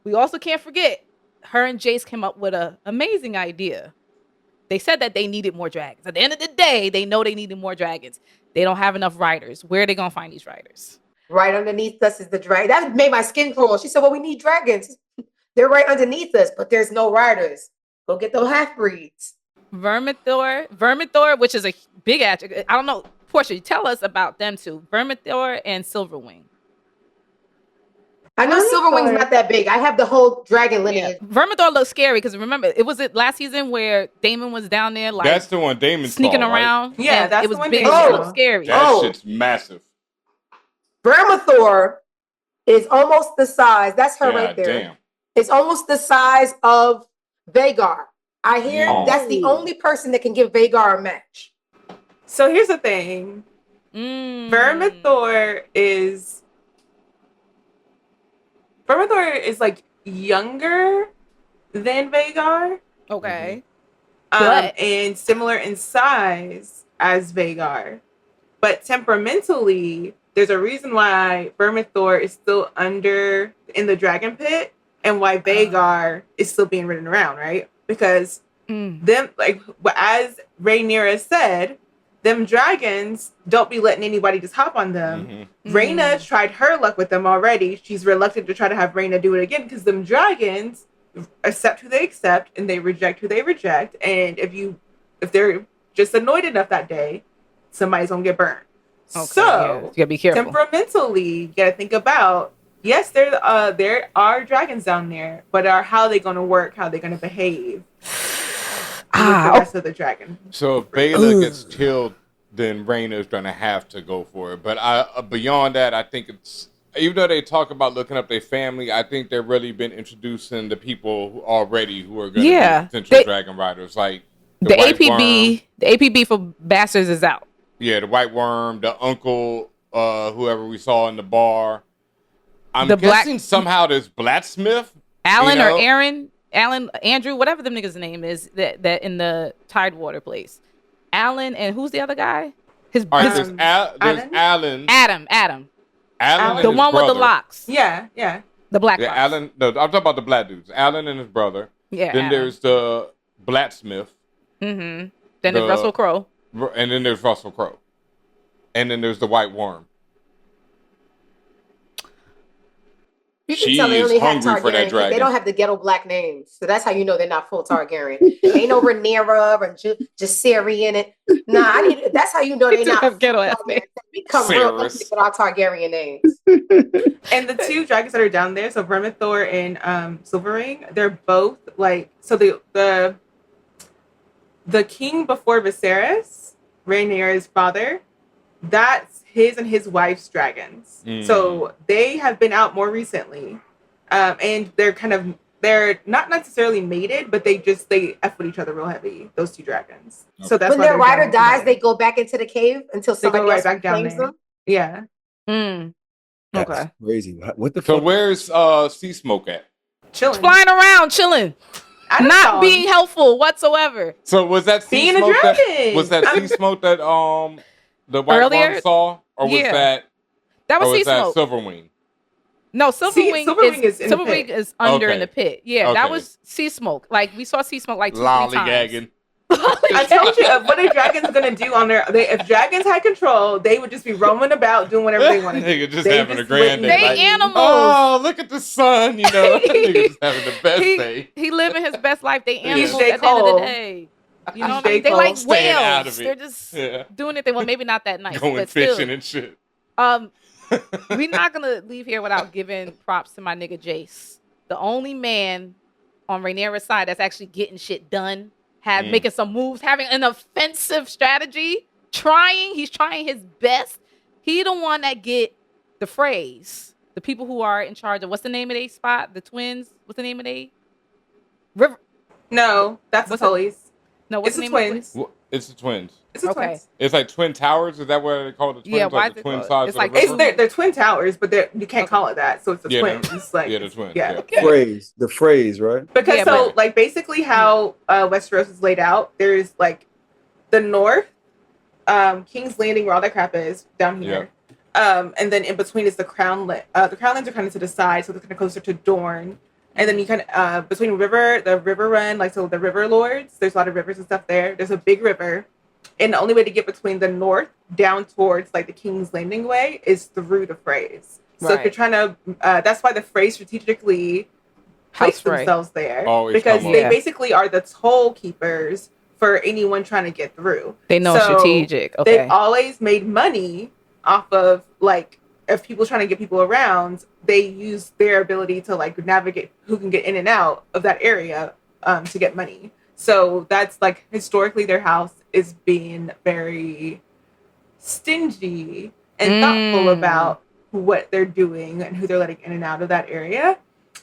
We also can't forget, her and Jace came up with an amazing idea. They said that they needed more dragons. At the end of the day, they know they needed more dragons. They don't have enough riders. Where are they going to find these riders? Right underneath us is the dragon. That made my skin crawl. She said, well, we need dragons. They're right underneath us, but there's no riders. Go get those half-breeds. Vermithor, which is a big ass. I don't know. Portia, tell us about them two. Vermithor and Silverwing. I know Silverwing's not that big. I have the whole dragon lineage. Yeah. Vermithor looks scary because remember, it was last season where Daemon was down there, like that's the one Daemon sneaking saw, around. Right? Yeah, that's it was the one big. Daemon It saw. looked scary. That shit's massive. Vermithor is almost the size. That's her right there. Damn. It's almost the size of Vhagar. I hear that's the only person that can give Vhagar a match. So here's the thing. Vermithor is like younger than Vhagar. Okay. And similar in size as Vhagar. But temperamentally, there's a reason why Vermithor is still in the dragon pit and why Vhagar is still being ridden around, right? Because them, like as Rhaenyra said, them dragons don't be letting anybody just hop on them. Rhaena tried her luck with them already. She's reluctant to try to have Rhaena do it again because them dragons accept who they accept and they reject who they reject. And if they're just annoyed enough that day, somebody's gonna get burned. Okay, so you gotta be careful. Temperamentally, you gotta think about, yes, there are dragons down there, but how are they gonna work? How are they gonna behave with the rest of the dragon? So if Baela gets killed, then Rhaenyra's gonna have to go for it. But beyond that, I think it's, even though they talk about looking up their family, I think they've really been introducing the people who are going to be potential dragon riders, like the APB. The APB for bastards is out. Yeah, the White Worm, the uncle, whoever we saw in the bar. I'm the guessing somehow there's Blacksmith, Alan or Aaron, Andrew, whatever the nigga's name is that in the Tidewater place. Alan and who's the other guy? There's Alan. Adam. Alan, the one with the locks. Yeah. The black. Yeah, Alan. No, I'm talking about the black dudes. Alan and his brother. Yeah. Then there's the Blacksmith. Then there's Russell Crowe. And then there's Russell Crowe. And then there's the White Worm. You can tell they only have Targaryen. They don't have the ghetto black names. So that's how you know they're not full Targaryen. Ain't no Rhaenyra or Jaceria in it. Nah, that's how you know they're not ghetto ass names. Become real with our Targaryen names. And the two dragons that are down there, so Vermithor and Silverwing, they're both like, so the king before Viserys, Rhaenyra's father, that's his and his wife's dragons. So they have been out more recently. And they're not necessarily mated, but they F with each other real heavy, those two dragons. Okay. So that's when their rider dies, they go back into the cave until somebody else back down there. Them. Yeah. That's crazy. What the fuck? So where's Sea Smoke at? Chilling. Flying around, chilling. Not being helpful whatsoever. So was that Sea Smoke that Sea Smoke that the White Worm saw? Or was that Sea Smoke? Silverwing? No, Silverwing is under in the pit. Yeah, that was Sea Smoke. Like we saw Sea Smoke like 2-3 times. Lollygagging. I told you, what are dragons gonna do on their? If dragons had control, they would just be roaming about doing whatever they want to do. Just having a grand day. They animals. Oh, look at the sun! You know, just having the best day. He living his best life. They animals at the end of the day. You know what I mean? They like whales. They're just doing it. They maybe not that nice, going but fishing still. and shit. We're not gonna leave here without giving props to my nigga Jace, the only man on Rhaenyra's side that's actually getting shit done. Making some moves, having an offensive strategy, he's trying his best. He the one that get the phrase, the people who are in charge of what's the name of a spot? The twins. What's the name of a river? No, that's the Tullys. No, what's It's the the name of twins. Well, it's the twins. It's the Okay. twins. It's like Twin Towers. Is that what they call the twins? Yeah, why like is the it twin called- sides it's of like- the It's river? they're twin towers, but you can't call it that. So it's the Yeah, twins. It's like the twins. yeah. The phrase, right? Because Yeah, so but- like basically how Westeros is laid out, there's like the north, King's Landing where all that crap is down here. And then in between is the Crown the Crownlands are kind of to the side, so they're kind of closer to Dorne. And then you kind of between the river run, like so the river lords, there's a lot of rivers and stuff there. There's a big river. And the only way to get between the north down towards like the King's Landing way is through the Freys. So if you're trying to, that's why the Freys strategically place themselves there. Always because come they up. basically are the toll keepers for anyone trying to get through. They know it's So strategic. Okay. They've always made money off of like, if people trying to get people around, they use their ability to like navigate who can get in and out of that area to get money. So that's like historically their house is being very stingy and thoughtful about what they're doing and who they're letting in and out of that area.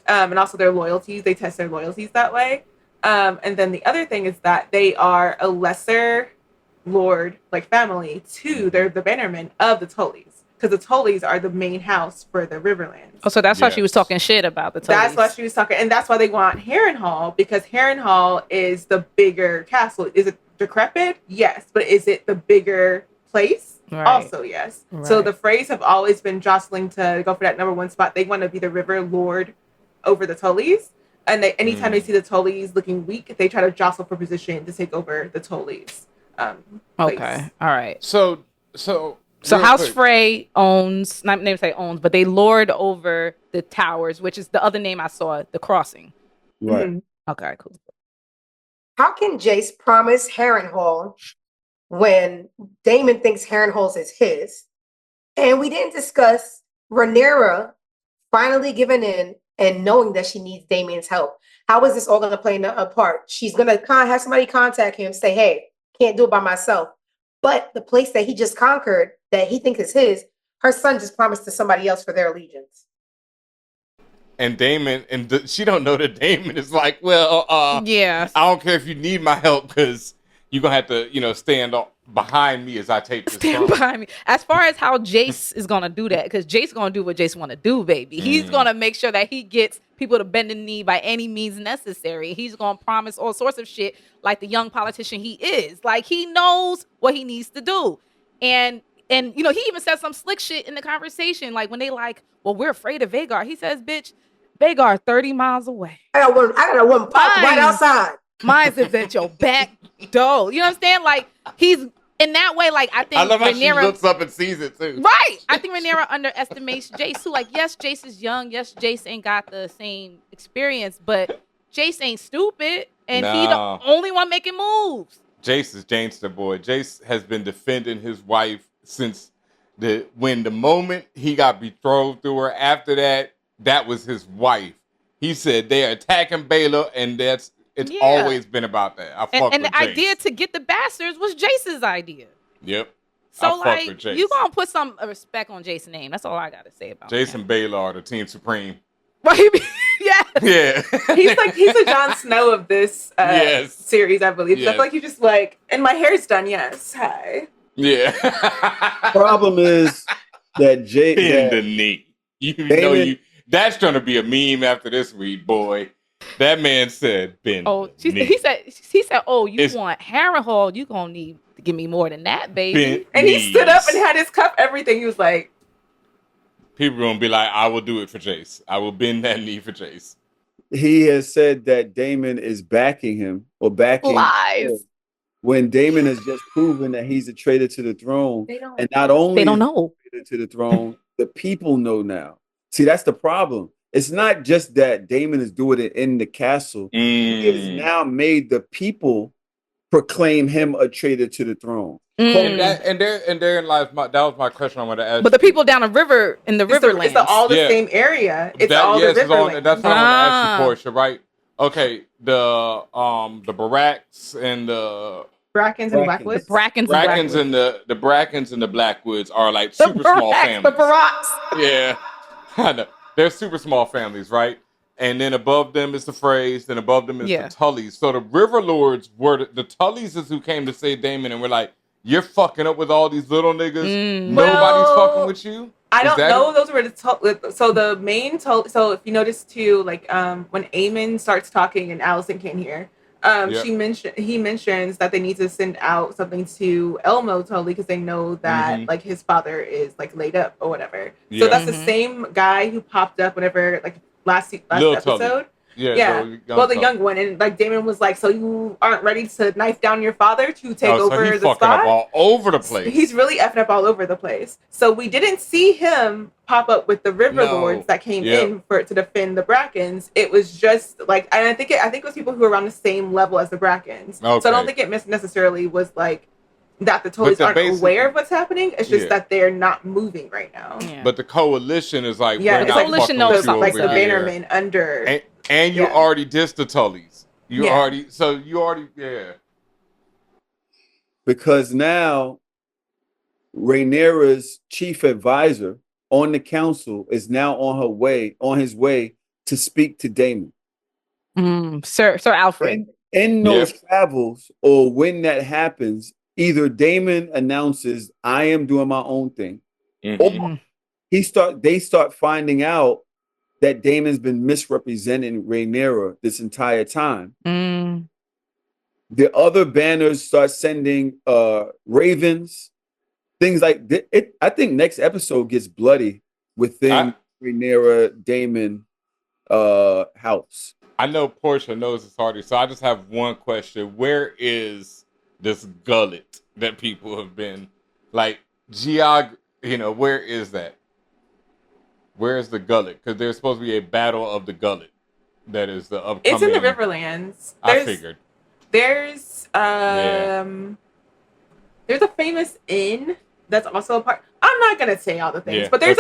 And also their loyalties, they test their loyalties that way. And then the other thing is that they are a lesser lord, like family, to they're the bannermen of the Tullys. Because the Tullys are the main house for the Riverlands. Oh, so that's why she was talking shit about the Tullys. That's why she was talking, and that's why they want Harrenhal, because Harrenhal is the bigger castle. Is it decrepit? Yes, but is it the bigger place? Right. Also, yes. So Right. the Freys have always been jostling to go for that number one spot. They want to be the River Lord over the Tullys, and they anytime they see the Tullys looking weak, they try to jostle for position to take over the Tullys. Okay. Place. All right. So real House quick. Frey owns, not name say owns, but they lord over the towers, which is the other name I saw, the crossing. Right. Mhm. Okay, cool. How can Jace promise Harrenhal when Daemon thinks Harrenhal is his? And we didn't discuss Rhaenyra finally giving in and knowing that she needs Daemon's help. How is this all going to play a part? She's going to have somebody contact him, say, hey, can't do it by myself. But the place that he just conquered, that he thinks is his, her son just promised to somebody else for their allegiance. And Daemon, she don't know that Daemon is like, well, Yeah. I don't care if you need my help because you're gonna have to, stand behind me as I take this. Stand throne. behind me. As far as how Jace is gonna do that, because Jace gonna do what Jace wanna do, baby. He's gonna make sure that he gets people to bend the knee by any means necessary. He's gonna promise all sorts of shit like the young politician he is. Like he knows what he needs to do. And he even said some slick shit in the conversation. Like when they like, well, we're afraid of Vhagar. He says, bitch, Vhagar 30 miles away. I got one pop right outside. Mine's is at your back door. You know what I'm saying? Like he's in that way. Like I think I love how she Rhaenyra looks up and sees it too. right. I think Rhaenyra underestimates Jace too. Like yes, Jace is young. Yes, Jace ain't got the same experience, but Jace ain't stupid, and he the No. only one making moves. Jace is Janester boy. Jace has been defending his wife since the moment he got betrothed to her. After that was his wife. He said they're attacking Baela, and it's Yeah. always been about that. I fuck And with the Jace. idea to get the bastards was Jace's idea. Yep. So I fuck like with Jace. you gonna put some respect on Jace's name. That's all I gotta say about Jace him. and Baela are the team supreme. Right? Yeah. Yeah. He's a Jon Snow of this Yes. series, I believe. So I Yes. feel like you just like, and my hair's done. Yes, hi. Yeah. Problem is that Bend the knee. You know Daemon- that's gonna be a meme after this week, boy. That man said bend Oh, the knee. he said, oh, you It's- want Harrenhal? You gonna need to give me more than that, baby. Bent And he stood up knees. and had his cup, everything. He was like, People gonna be like, I will do it for Jace. I will bend that knee for Jace. he has said that Daemon is backing him or backing Lies. when Daemon has just proven that he's a traitor to the throne. They don't. And not only They don't is he know. a traitor to the throne, the people know now. See, that's the problem. It's not just that Daemon is doing it in the castle. He has Mm. now made the people proclaim him a traitor to the throne. Mm. And therein lies that was my question I wanted to ask. But the people down the river in the it's the, Riverlands. it's all the Yeah. same area. It's that, all yes, the it's all, river. that's what I want to ask you, Ah. Portia, right? Okay, the Barracks and the Brackens and Brackens. Blackwoods. Brackens and Brackens Blackwoods. and the Brackens and the Blackwoods are like The super small Barracks, families. the Barracks. Yeah. I know. They're super small families, right? And then above them is the Freys, then above them is the Tullys. So the River Lords were the Tullys is who came to save Daemon, and we're like, you're fucking up with all these little niggas. Nobody's fucking with you. I don't know. Those were so the main so if you notice too, like when Aemond starts talking and Alicent can't hear, he mentions that they need to send out something to Elmo Tully because they know that like his father is like laid up or whatever. So that's the same guy who popped up whenever like last episode. Tully. The young one, and like Daemon was like, so you aren't ready to knife down your father to take over the spot? Up all over the place. He's really effing up all over the place. So we didn't see him pop up with the River Lords that came in to defend the Brackens. It was just like, and I think it was people who were around the same level as the Brackens. Okay. So I don't think it necessarily was like that the Tullys aren't aware of what's happening. It's just that they're not moving right now. Yeah. But the coalition is like, the coalition knows like the bannermen under. And you already dissed the Tullys. You already. Because now Rhaenyra's chief advisor on the council is now on his way to speak to Daemon. Sir Alfred. In those travels, or when that happens, either Daemon announces, I am doing my own thing, or they start finding out that Daemon's been misrepresenting Rhaenyra this entire time. The other banners start sending ravens, things like it. I think next episode gets bloody within Rhaenyra Daemon house. I know Portia knows it's harder, so I just have one question. Where is this gullet that people have been like where is that? Where is the gullet? Because there's supposed to be a battle of the gullet. That is the upcoming. It's in the Riverlands. I figured. There's a famous inn that's also a part. I'm not gonna say all the things, but there's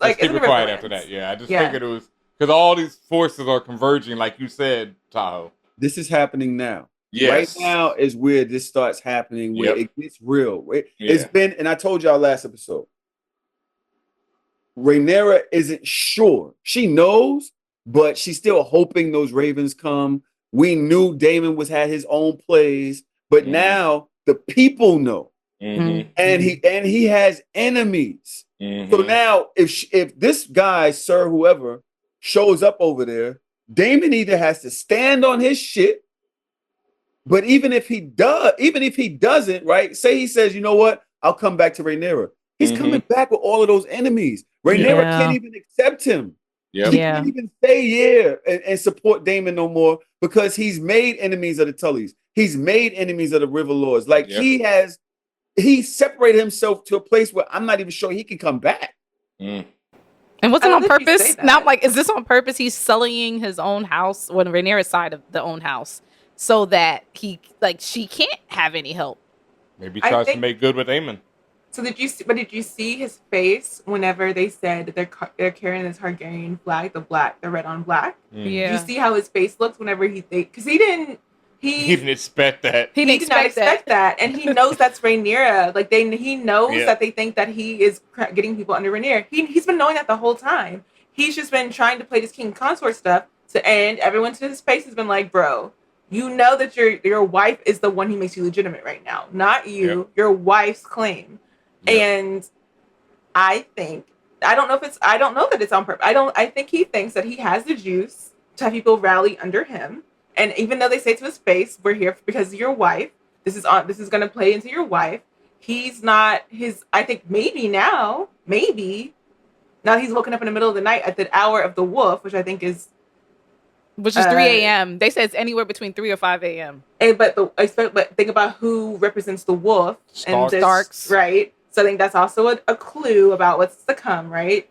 like keep it quiet after that. Yeah, I just figured it was because all these forces are converging, like you said, Tahoe. This is happening now. Yes. Right now is where this starts happening, where it gets real. It's been, and I told y'all last episode. Rhaenyra isn't sure. She knows, but she's still hoping those ravens come. We knew Daemon had his own plays, but now the people know, and he has enemies. So now, if this guy, Sir whoever, shows up over there, Daemon either has to stand on his shit. But even if he doesn't, right? Say he says, you know what? I'll come back to Rhaenyra. He's coming back with all of those enemies. Rhaenyra can't even accept him. He can't even say and support Daemon no more because he's made enemies of the Tullys. He's made enemies of the River Lords. Like he separated himself to a place where I'm not even sure he can come back. And was it on purpose? Now I'm like, is this on purpose? He's sullying his own house, Rhaenyra's side of the own house, so that she can't have any help. Maybe he tries to make good with Aemond. So did you see his face whenever they said they're carrying this Targaryen flag, the red on black? Yeah. Did you see how his face looked whenever because he didn't expect that. He did not expect that, and he knows that's Rhaenyra. Like he knows that they think that he is getting people under Rhaenyra. He's been knowing that the whole time. He's just been trying to play this king consort stuff. And everyone to his face has been like, bro, you know that your wife is the one who makes you legitimate right now, not you. Yep. Your wife's claim. Yep. And I don't know that it's on purpose. I think he thinks that he has the juice to have people rally under him. And even though they say to his face, we're here because of your wife, this is going to play into your wife. He's not I think now he's woken up in the middle of the night at the hour of the wolf, which I think is 3 a.m. They say it's anywhere between 3 or 5 a.m. But think about who represents the wolf and the Starks, right? So I think that's also a clue about what's to come, right?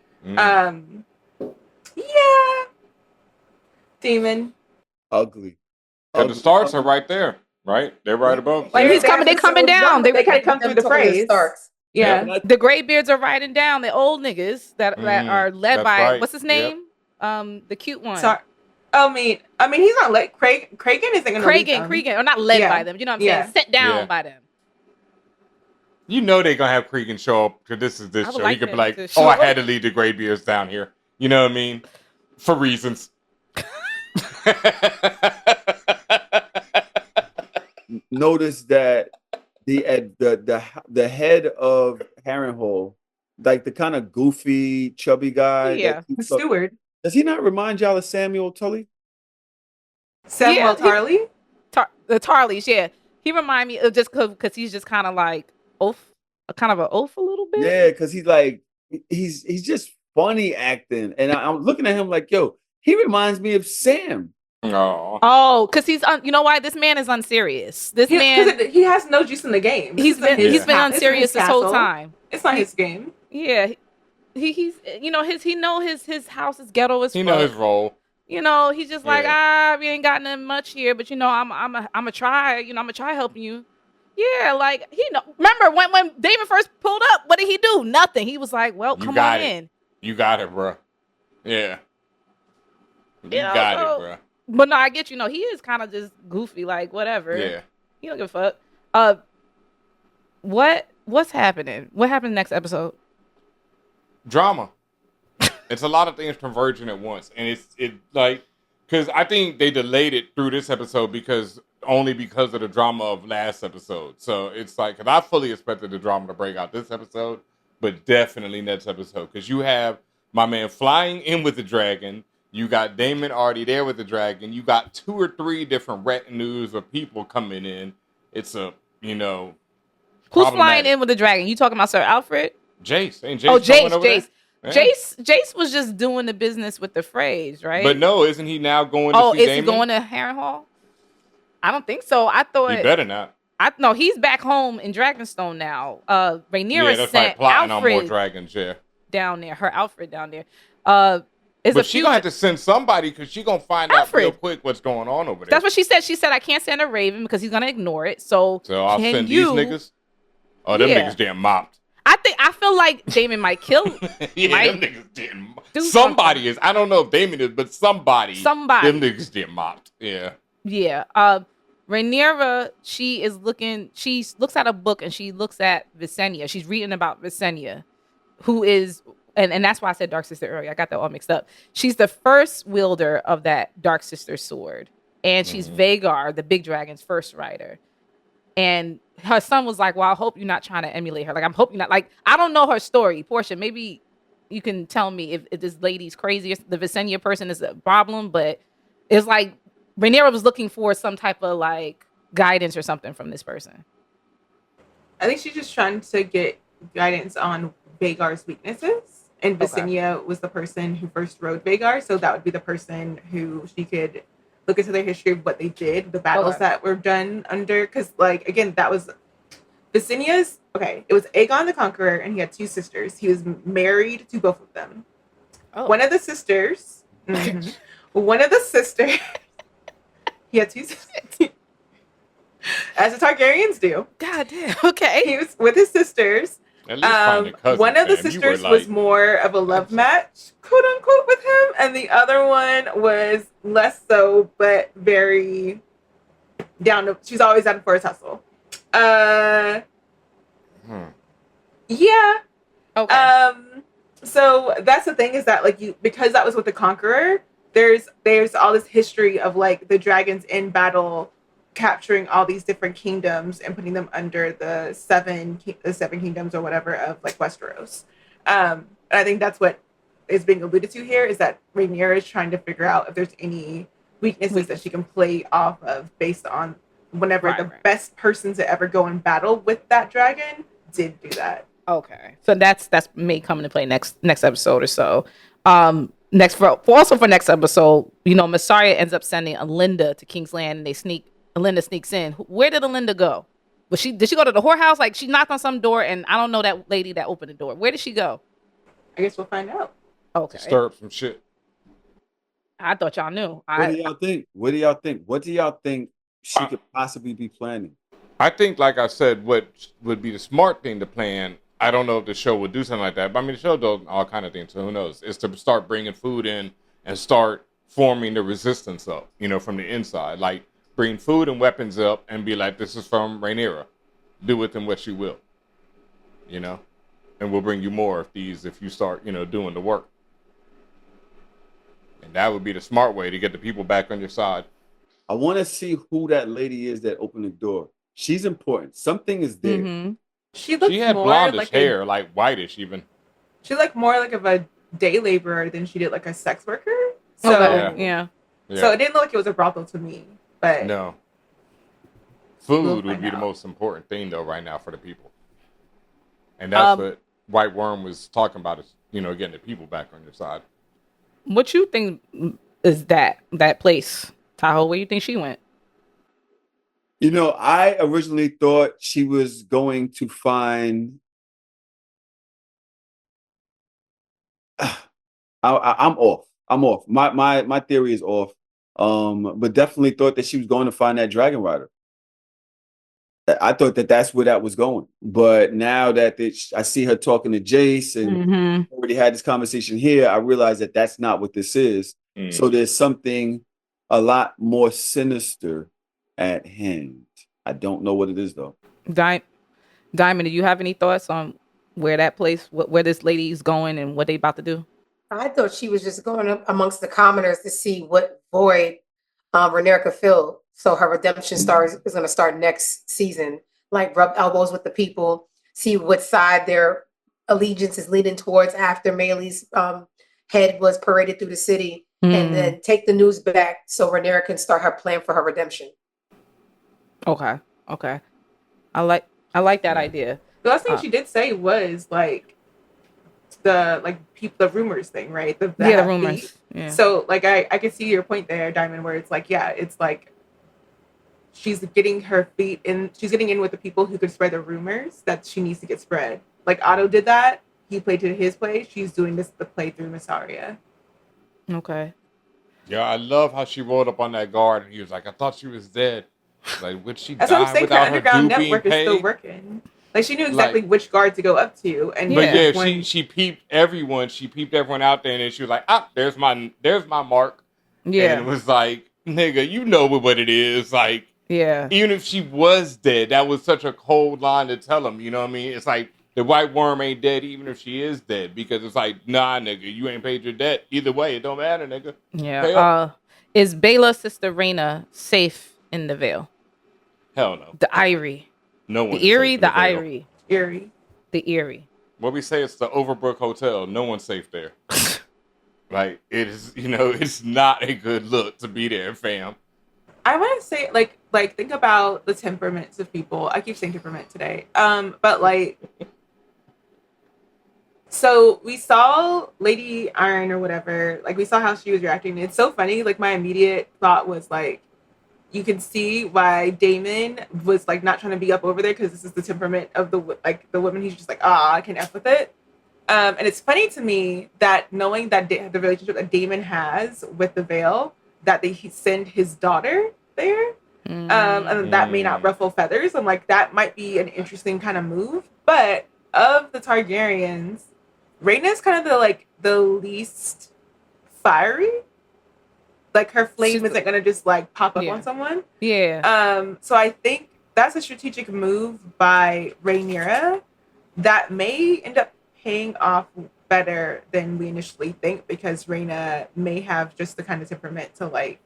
Daemon. Ugly. And the Starks are right there, right? They're right above. Like they're coming down. They kind of come through the phrase. Starks. Yeah. The Greybeards are riding down. The old niggas that are led by what's his name? The cute one. I mean, he's not led. Kragan isn't going to lead them. Cregan, or not led by them. You know what I'm saying? Set down by them. You know they're gonna have Cregan show up because this is this show. He could be like, "Oh, I had to lead the Greybeards down here." You know what I mean? For reasons. Notice that the head of Harrenhal, like the kind of goofy, chubby guy. Yeah. The steward. Does he not remind y'all of Samuel Tully? Samuel Tarly? The Tarleys, yeah. He remind me of just because he's just kind of like kind of an oaf a little bit. Yeah, because he's like he's just funny acting, and I'm looking at him like, yo, he reminds me of Sam. Oh, because he's you know why this man is unserious. This man, he has no juice in the game. He's been unserious this whole time. It's not his game. Yeah, he's you know his house is ghetto as fuck. He know his role. You know, he's just like, we ain't got nothing much here, but you know, I'm a try. You know, I'm gonna try helping you. Yeah, like he know. Remember when Daemon first pulled up, what did he do? Nothing. He was like, well, come on in. You got it, bro. Yeah. You got it, bro. But no, I get you. Know he is kind of just goofy, like whatever. Yeah. He don't give a fuck. What's happening? What happened next episode? Drama. It's a lot of things converging at once, and it like because I think they delayed it through this episode because of the drama of last episode. So it's like, because I fully expected the drama to break out this episode, but definitely next episode because you have my man flying in with the dragon. You got Daemon already there with the dragon. You got 2 or 3 different retinues of people coming in. It's a who's flying in with the dragon? You talking about Sir Alfred? Jace. Ain't Jace? Oh, Jace. Yeah. Jace was just doing the business with the Freys, right? But no, isn't he now going to see Daemon? Is he going to Harrenhal? I don't think so. I thought he better not. No, he's back home in Dragonstone now. Rhaenyra sent plotting Alfred on more dragons, down there. Her Alfred down there. But she gonna have to send somebody because she gonna find out real quick what's going on over there. That's what she said. She said I can't send a Raven because he's gonna ignore it. So I'll send these niggas. Oh, them niggas getting mopped. I feel like Daemon might kill. Them niggas getting mopped. Somebody is. I don't know if Daemon is, but somebody. Them niggas getting mopped. Yeah. Yeah. Rhaenyra, she looks at a book and she looks at Visenya. She's reading about Visenya, who is, and that's why I said Dark Sister earlier. I got that all mixed up. She's the first wielder of that Dark Sister sword. And she's Vhagar, the big dragon's first rider. And her son was like, well, I hope you're not trying to emulate her. Like, I'm hoping not. Like, I don't know her story. Portia, maybe you can tell me if this lady's crazy or the Visenya person is a problem. But it's like Rhaenyra was looking for some type of like guidance or something from this person. I think she's just trying to get guidance on Vhagar's weaknesses. And Visenya was the person who first rode Vhagar. So that would be the person who she could look into their history of what they did, the battles that were done under. Because, like, again, that was Visenya's. Okay, it was Aegon the Conqueror, and he had 2 sisters. He was married to both of them. One of the sisters. One of the sisters. He had 2 sisters. As the Targaryens do. God damn. Okay. He was with his sisters. One of the sisters was more of a love match, quote unquote, with him, and the other one was less so, but very down to. She's always down for his hustle. Yeah. Okay. So that's the thing is that because that was with the Conqueror. There's all this history of like the dragons in battle capturing all these different kingdoms and putting them under the seven kingdoms or whatever of like Westeros. And I think that's what is being alluded to here is that Rhaenyra is trying to figure out if there's any weaknesses that she can play off of based on whenever the best person to ever go in battle with that dragon did do that. Okay. So that's may come into play next episode or so. Next episode, Mysaria ends up sending Alinda to King's Land and Alinda sneaks in. Where did Alinda go? Did she go to the whorehouse? Like she knocked on some door and I don't know that lady that opened the door. Where did she go? I guess we'll find out. Okay. Stir up some shit. I thought y'all knew. What do y'all think? What do y'all think she could possibly be planning? I think, like I said, what would be the smart thing to plan. I don't know if the show would do something like that, but I mean, the show does all kind of things. So who knows? Is to start bringing food in and start forming the resistance up, from the inside. Like bring food and weapons up and be like, this is from Rhaenyra. Do with them what you will, and we'll bring you more of these if you start, doing the work. And that would be the smart way to get the people back on your side. I want to see who that lady is that opened the door. She's important. Something is there. Mm-hmm. She looks She had more blondish like hair, like whitish even. She looked more like of a day laborer than she did like a sex worker. So Okay. Yeah. So it didn't look like it was a brothel to me. But no. Food we'll would find be the out. most important thing though right now for the people. And that's what White Worm was talking about is, getting the people back on your side. What you think is that place, Tahoe? Where you think she went? I originally thought she was going to find. I'm off. My theory is off. But definitely thought that she was going to find that dragon rider. I thought that that's where that was going. But now that I see her talking to Jace and already had this conversation here, I realize that that's not what this is. So there's something a lot more sinister at hand. I don't know what it is though. Diamond, do you have any thoughts on where that place, where this lady's going and what they about to do? I thought she was just going up amongst the commoners to see what void Rhaenyra could fill. So her redemption is going to start next season. Like rub elbows with the people, see what side their allegiance is leaning towards after Melee's head was paraded through the city, and then take the news back so Rhaenyra can start her plan for her redemption. Okay. I like that idea. The last thing she did say was like the rumors thing, right? The rumors. Yeah. So like I can see your point there, Diamond, where it's like, it's like she's getting her feet in. She's getting in with the people who could spread the rumors that she needs to get spread. Like Otto did that. He played to his play. She's doing the play through Miss Arya. Okay. Yeah, I love how she rolled up on that guard and he was like, I thought she was dead. Like, would she That's die what I'm saying. Her without underground her due being network is paid? still working. Like she knew exactly which guard to go up to, and But she peeped everyone. She peeped everyone out there, and then she was like, there's my mark. Yeah. And it was like, nigga, you know what it is. Like, yeah. Even if she was dead, that was such a cold line to tell him. You know what I mean? It's like the White Worm ain't dead, even if she is dead, because it's like, nah, nigga, you ain't paid your debt. Either way, it don't matter, nigga. Yeah. Is Baela's sister Rhaenyra safe in the Vale? Hell no. The Eyrie. No one. The Eyrie, the Eyrie. Eyrie. The Eyrie. What we say, it's the Overbrook Hotel. No one's safe there. Like, it is, it's not a good look to be there, fam. I want to say, like think about the temperaments of people. I keep saying temperament today. But like, so we saw Lady Iron or whatever. Like, we saw how she was reacting. It's so funny. Like, my immediate thought was like, you can see why Daemon was like not trying to be up over there, because this is the temperament of the woman. He's just like, I can F with it. And it's funny to me that knowing that the relationship that Daemon has with the Vale, that he send his daughter there, and that may not ruffle feathers. I'm like, that might be an interesting kind of move. But of the Targaryens, Rhaenyra's kind of the least fiery. Like, her flame isn't gonna just like pop up on someone. Yeah. So I think that's a strategic move by Rhaenyra that may end up paying off better than we initially think, because Rhaenyra may have just the kind of temperament to like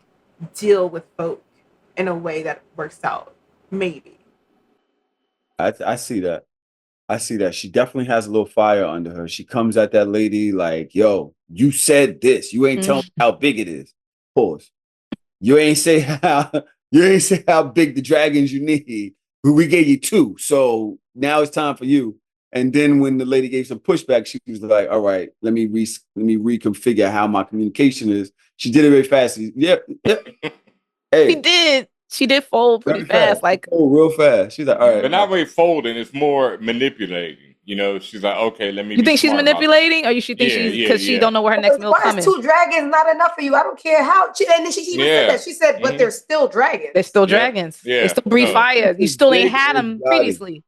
deal with folk in a way that works out. Maybe. I see that. She definitely has a little fire under her. She comes at that lady like, yo, you said this. You ain't telling me how big it is. Pause. You ain't say how big the dragons you need. We gave you 2. So now it's time for you. And then when the lady gave some pushback, she was like, all right, let me reconfigure how my communication is. She did it very fast. Yep. Hey. She did fold pretty fast. Like, real fast. She's like, all right. But not really folding, it's more manipulating. She's like, okay, let me. You think she's manipulating, or you should think she's because she don't know where her next meal coming? Why is 2 dragons not enough for you? I don't care how. And then she even said that. She said, but they're still dragons. They're still dragings. Yeah. They still breathe fire. You still ain't had them previously.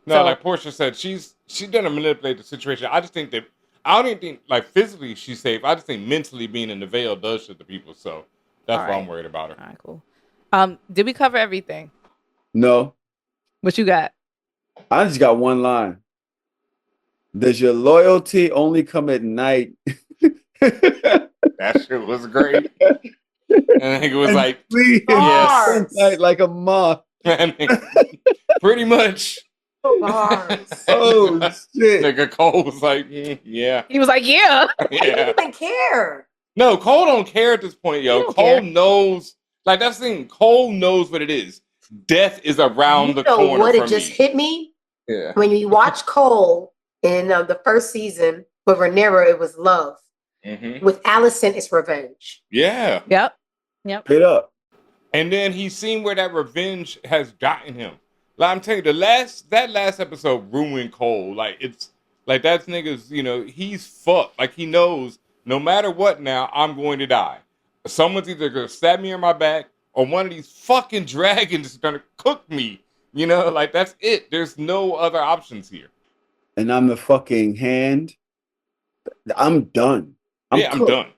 No, like Portia said, she's gonna manipulate the situation. I don't even think like physically she's safe. I just think mentally being in the Vale does shit to people. So that's why I'm worried about her. All right, cool. Did we cover everything? No. What you got? I just got one line. Does your loyalty only come at night? That That shit was great. And it was like, yes, like a moth. Pretty much. Bars. Oh shit! Nigga Cole was like, yeah. He was like, yeah. He didn't even care. No, Cole don't care at this point, yo. Cole knows. Like, that's the thing. Cole knows what it is. Death is around the corner. You know what? It just hit me. Yeah. When you watch Cole in the first season with Rhaenyra, it was love. Mm-hmm. With Alicent, it's revenge. Yeah. Yep. Straight up. And then he's seen where that revenge has gotten him. Like, I'm telling you, that last episode ruined Cole. Like, it's like that's niggas, you know, he's fucked. Like, he knows no matter what now, I'm going to die. Someone's either gonna stab me in my back or one of these fucking dragons is gonna cook me. You know, like that's it. There's no other options here. And I'm the fucking hand. I'm done. I'm done.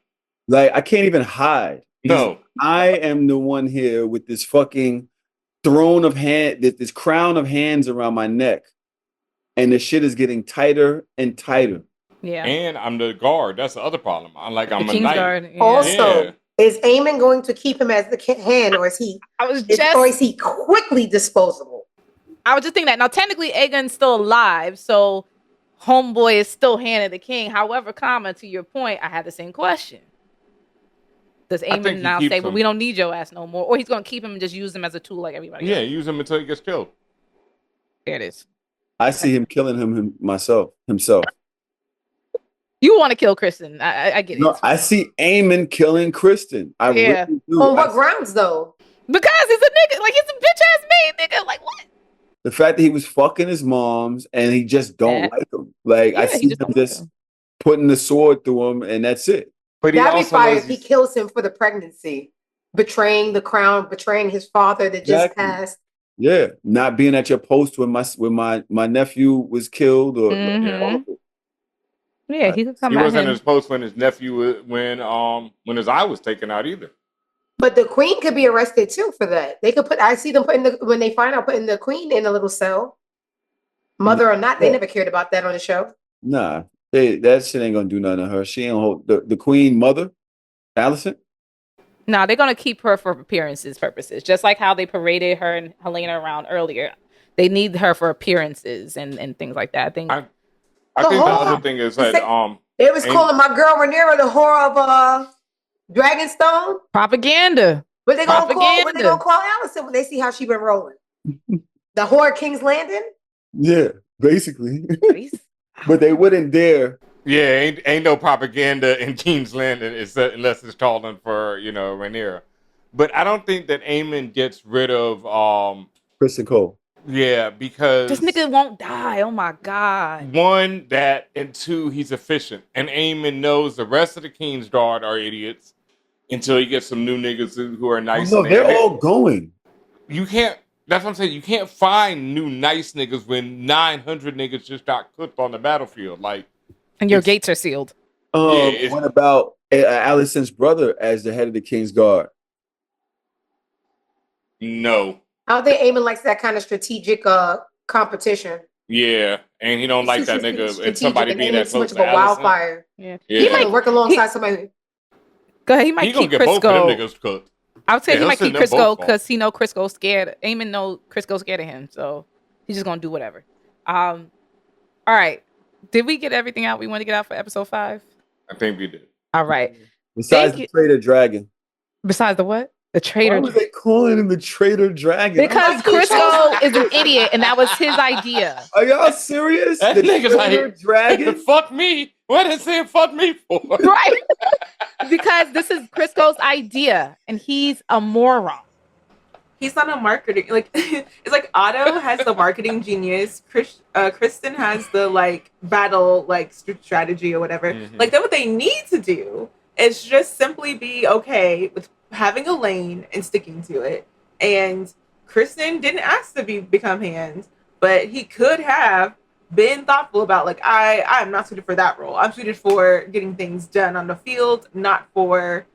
Like, I can't even hide. No. I am the one here with this fucking throne of hand, this crown of hands around my neck. And the shit is getting tighter and tighter. Yeah. And I'm the guard. That's the other problem. I'm a King's knight. Guard. Yeah. Also, is Aemond going to keep him as the hand, or is he? Or is he quickly disposable? I was just thinking that. Now, technically, Aegon's still alive, so homeboy is still hand of the king. However, to your point, I had the same question. Does Aemond now say, "Well, we don't need your ass no more," or he's going to keep him and just use him as a tool like everybody else? Use him until he gets killed. There it is. I see him killing himself. You want to kill Criston? I get it. No, I see Aemond killing Criston. I really do. On what grounds, though? Because he's a nigga. Like, he's a bitch ass made nigga. Like, what? The fact that he was fucking his moms and he just don't like him. Like, I see him just putting the sword through him, and that's it. But that'd be fire if he kills him for the pregnancy, betraying the crown, betraying his father that just passed. Yeah, not being at your post when my nephew was killed, or yeah, he could come. He wasn't at his post when his nephew when his eye was taken out either. But the queen could be arrested too for that. They could I see them when they find out putting the queen in a little cell. Mother or not, they never cared about that on the show. Nah, that shit ain't gonna do nothing to her. She ain't hold the queen mother, Alicent. No, they're gonna keep her for appearances purposes, just like how they paraded her and Helena around earlier. They need her for appearances and things like that. I think the other thing is that they was calling my girl Rhaenyra the whore of Dragonstone. Propaganda. What they gonna call Alicent when they see how she been rolling? The whore of King's Landing? Yeah, basically. But they wouldn't dare. Yeah, ain't no propaganda in King's Landing unless it's calling for, Rhaenyra. But I don't think that Aemond gets rid of Criston Cole. Yeah, because this nigga won't die. Oh my God. One, that, and two, he's efficient. And Aemond knows the rest of the King's Guard are idiots until he gets some new niggas who are nice. No, they're all going. You can't. That's what I'm saying. You can't find new nice niggas when 900 niggas just got cooked on the battlefield. Like, and your gates are sealed. What about Alicent's brother as the head of the King's Guard? No. I don't think Aemond likes that kind of strategic competition. Yeah, and he don't like that nigga. It's somebody being that close to a wildfire. Yeah. He might work alongside somebody. Go ahead. He might keep get both of them niggas cooked. I would say he might keep Crisco because he know Crisco's scared. Aemond know Crisco's scared of him, so he's just gonna do whatever. All right. Did we get everything out we want to get out for episode 5? I think we did. All right. Besides the traitor dragon. Besides the what? The traitor. Why was they calling him the traitor dragon? Because Crisco is an idiot, and that was his idea. Are y'all serious? That nigga's like, dragon? Fuck me. What is saying fuck me for? Right. Because this is Crisco's idea, and he's a moron. He's not a marketing. Like, it's like Otto has the marketing genius. Criston has the battle strategy or whatever. Mm-hmm. Like, then what they need to do is just simply be okay with having a lane and sticking to it. And Criston didn't ask to become hand, but he could have been thoughtful about I'm not suited for that role. I'm suited for getting things done on the field, not for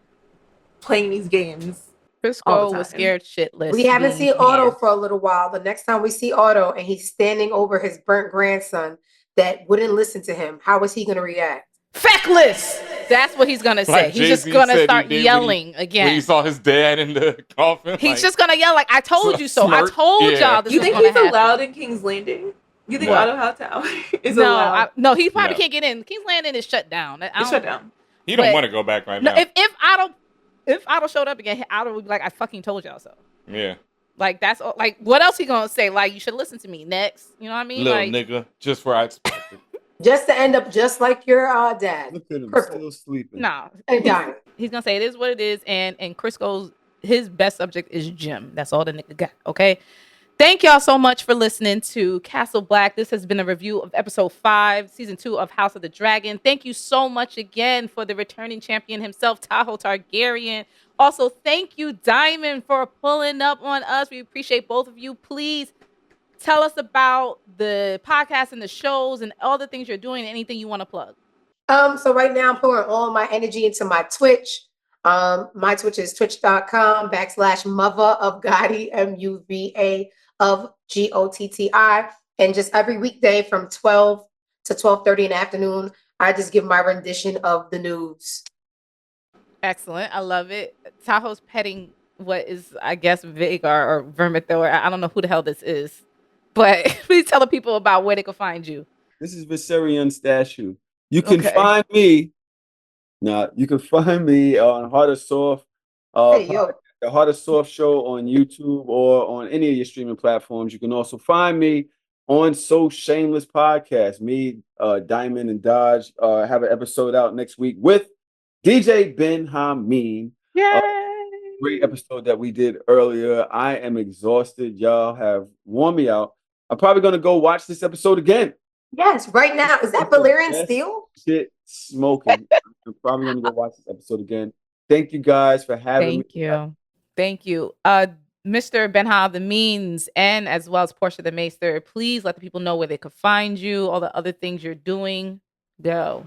playing these games. Crisco was scared shitless. We haven't seen Otto for a little while. The next time we see Otto and he's standing over his burnt grandson that wouldn't listen to him, how is he going to react? Feckless. That's what he's gonna say. Like He's just Jay-Z gonna said start he did yelling when again. he saw his dad in the coffin. He's just gonna yell like, "I told you so. I Smirk. told Yeah. y'all this You was think gonna he's happen." allowed in King's Landing? You think No. Otto Hightower is No, allowed? no, he probably No. can't get in. King's Landing is shut down. It's shut down. He don't but- want to go back right No, now. if Otto showed up again, Otto would be like, "I fucking told y'all so." Yeah. Like that's all, like what else he gonna say? Like you should listen to me next. You know what I mean? Little Like nigga. Just where I expected. Just to end up just like your dad. Look at him Purple. still sleeping. nah, And dying. he's gonna say it is what it is, and Crisco's his best subject is Jim. That's all the nigga got. Okay. Thank y'all so much for listening to Castle Black. This has been a review of episode 5, season 2 of House of the Dragon. Thank you so much again for the returning champion himself, Tahoe Targaryen. Also, thank you, Daemon, for pulling up on us. We appreciate both of you. Please tell us about the podcast and the shows and all the things you're doing. Anything you want to plug? So right now I'm pouring all my energy into my Twitch. My Twitch is twitch.com/mother of Gotti, MUVA of GOTTI. And just every weekday from 12 to 12:30 in the afternoon, I just give my rendition of the news. Excellent. I love it. Tahoe's petting what is, I guess, Vagar or Vermithor. I don't know who the hell this is. But please tell the people about where they can find you. This is Viserion statue. You can Okay. find me. You can find me on Heart of Soft. Hey, yo. The Heart of Soft show on YouTube or on any of your streaming platforms. You can also find me on So Shameless Podcast. Me, Diamond, and Dodge have an episode out next week with DJ Ben Hameen. Yay! Great episode that we did earlier. I am exhausted. Y'all have worn me out. I'm probably going to go watch this episode again. Yes, right now. Is that Valyrian Steel? Shit smoking. I'm probably going to go watch this episode again. Thank you guys for having me. Thank you. Mr. Benha the Means and as well as Portia the Maester, please let the people know where they could find you, all the other things you're doing. Go.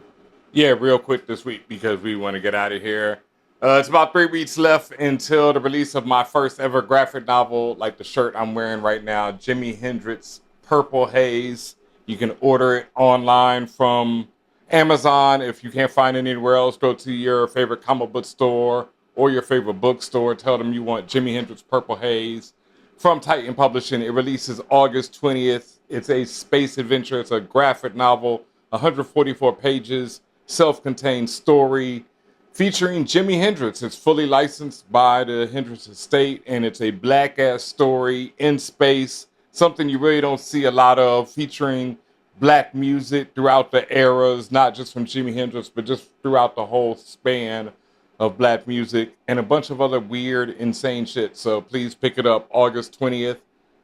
Yeah, real quick this week because we want to get out of here. It's about 3 weeks left until the release of my first ever graphic novel, like the shirt I'm wearing right now, Jimi Hendrix Purple Haze. You can order it online from Amazon. If you can't find it anywhere else, go to your favorite comic book store or your favorite bookstore. Tell them you want Jimi Hendrix Purple Haze from Titan Publishing. It releases August 20th. It's a space adventure. It's a graphic novel, 144 pages, self-contained story featuring Jimi Hendrix. It's fully licensed by the Hendrix estate, and it's a black-ass story in space, something you really don't see a lot of, featuring black music throughout the eras, not just from Jimi Hendrix, but just throughout the whole span of black music, and a bunch of other weird, insane shit. So please pick it up August 20th.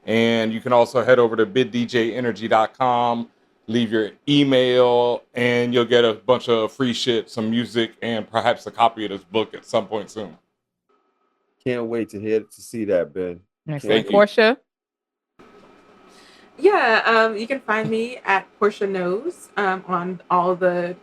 And you can also head over to biddjenergy.com, leave your email, and you'll get a bunch of free shit, some music, and perhaps a copy of this book at some point soon. Can't wait to see that, Ben. Excellent. Portia? Yeah, you can find me at Portia Knows on all the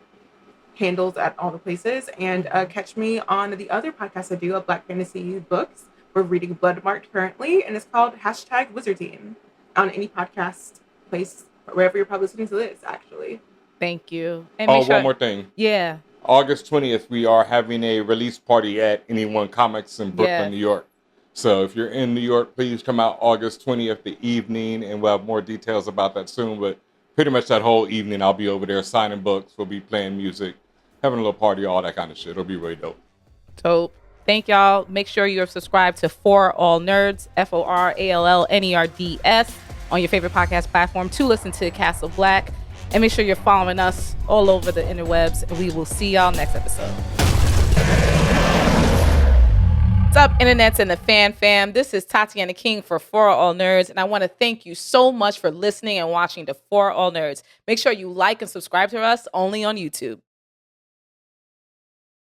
handles at all the places, and catch me on the other podcast I do of Black Fantasy books. We're reading Bloodmarked currently, and it's called #Wizardine on any podcast place, wherever you're probably listening to this, actually. Thank you. And one more thing. Yeah. August 20th, we are having a release party at Anyone Comics in Brooklyn, New York. So if you're in New York, please come out August 20th, the evening, and we'll have more details about that soon. But pretty much that whole evening, I'll be over there signing books. We'll be playing music, having a little party, all that kind of shit. It'll be really dope. Dope. Thank y'all. Make sure you're subscribed to ForAllNerds, ForAllNerds, on your favorite podcast platform to listen to Castle Black. And make sure you're following us all over the interwebs. And we will see y'all next episode. What's up, internets and the fam? This is Tatiana King for ForAllNerds, and I want to thank you so much for listening and watching to ForAllNerds. Make sure you like and subscribe to us only on YouTube.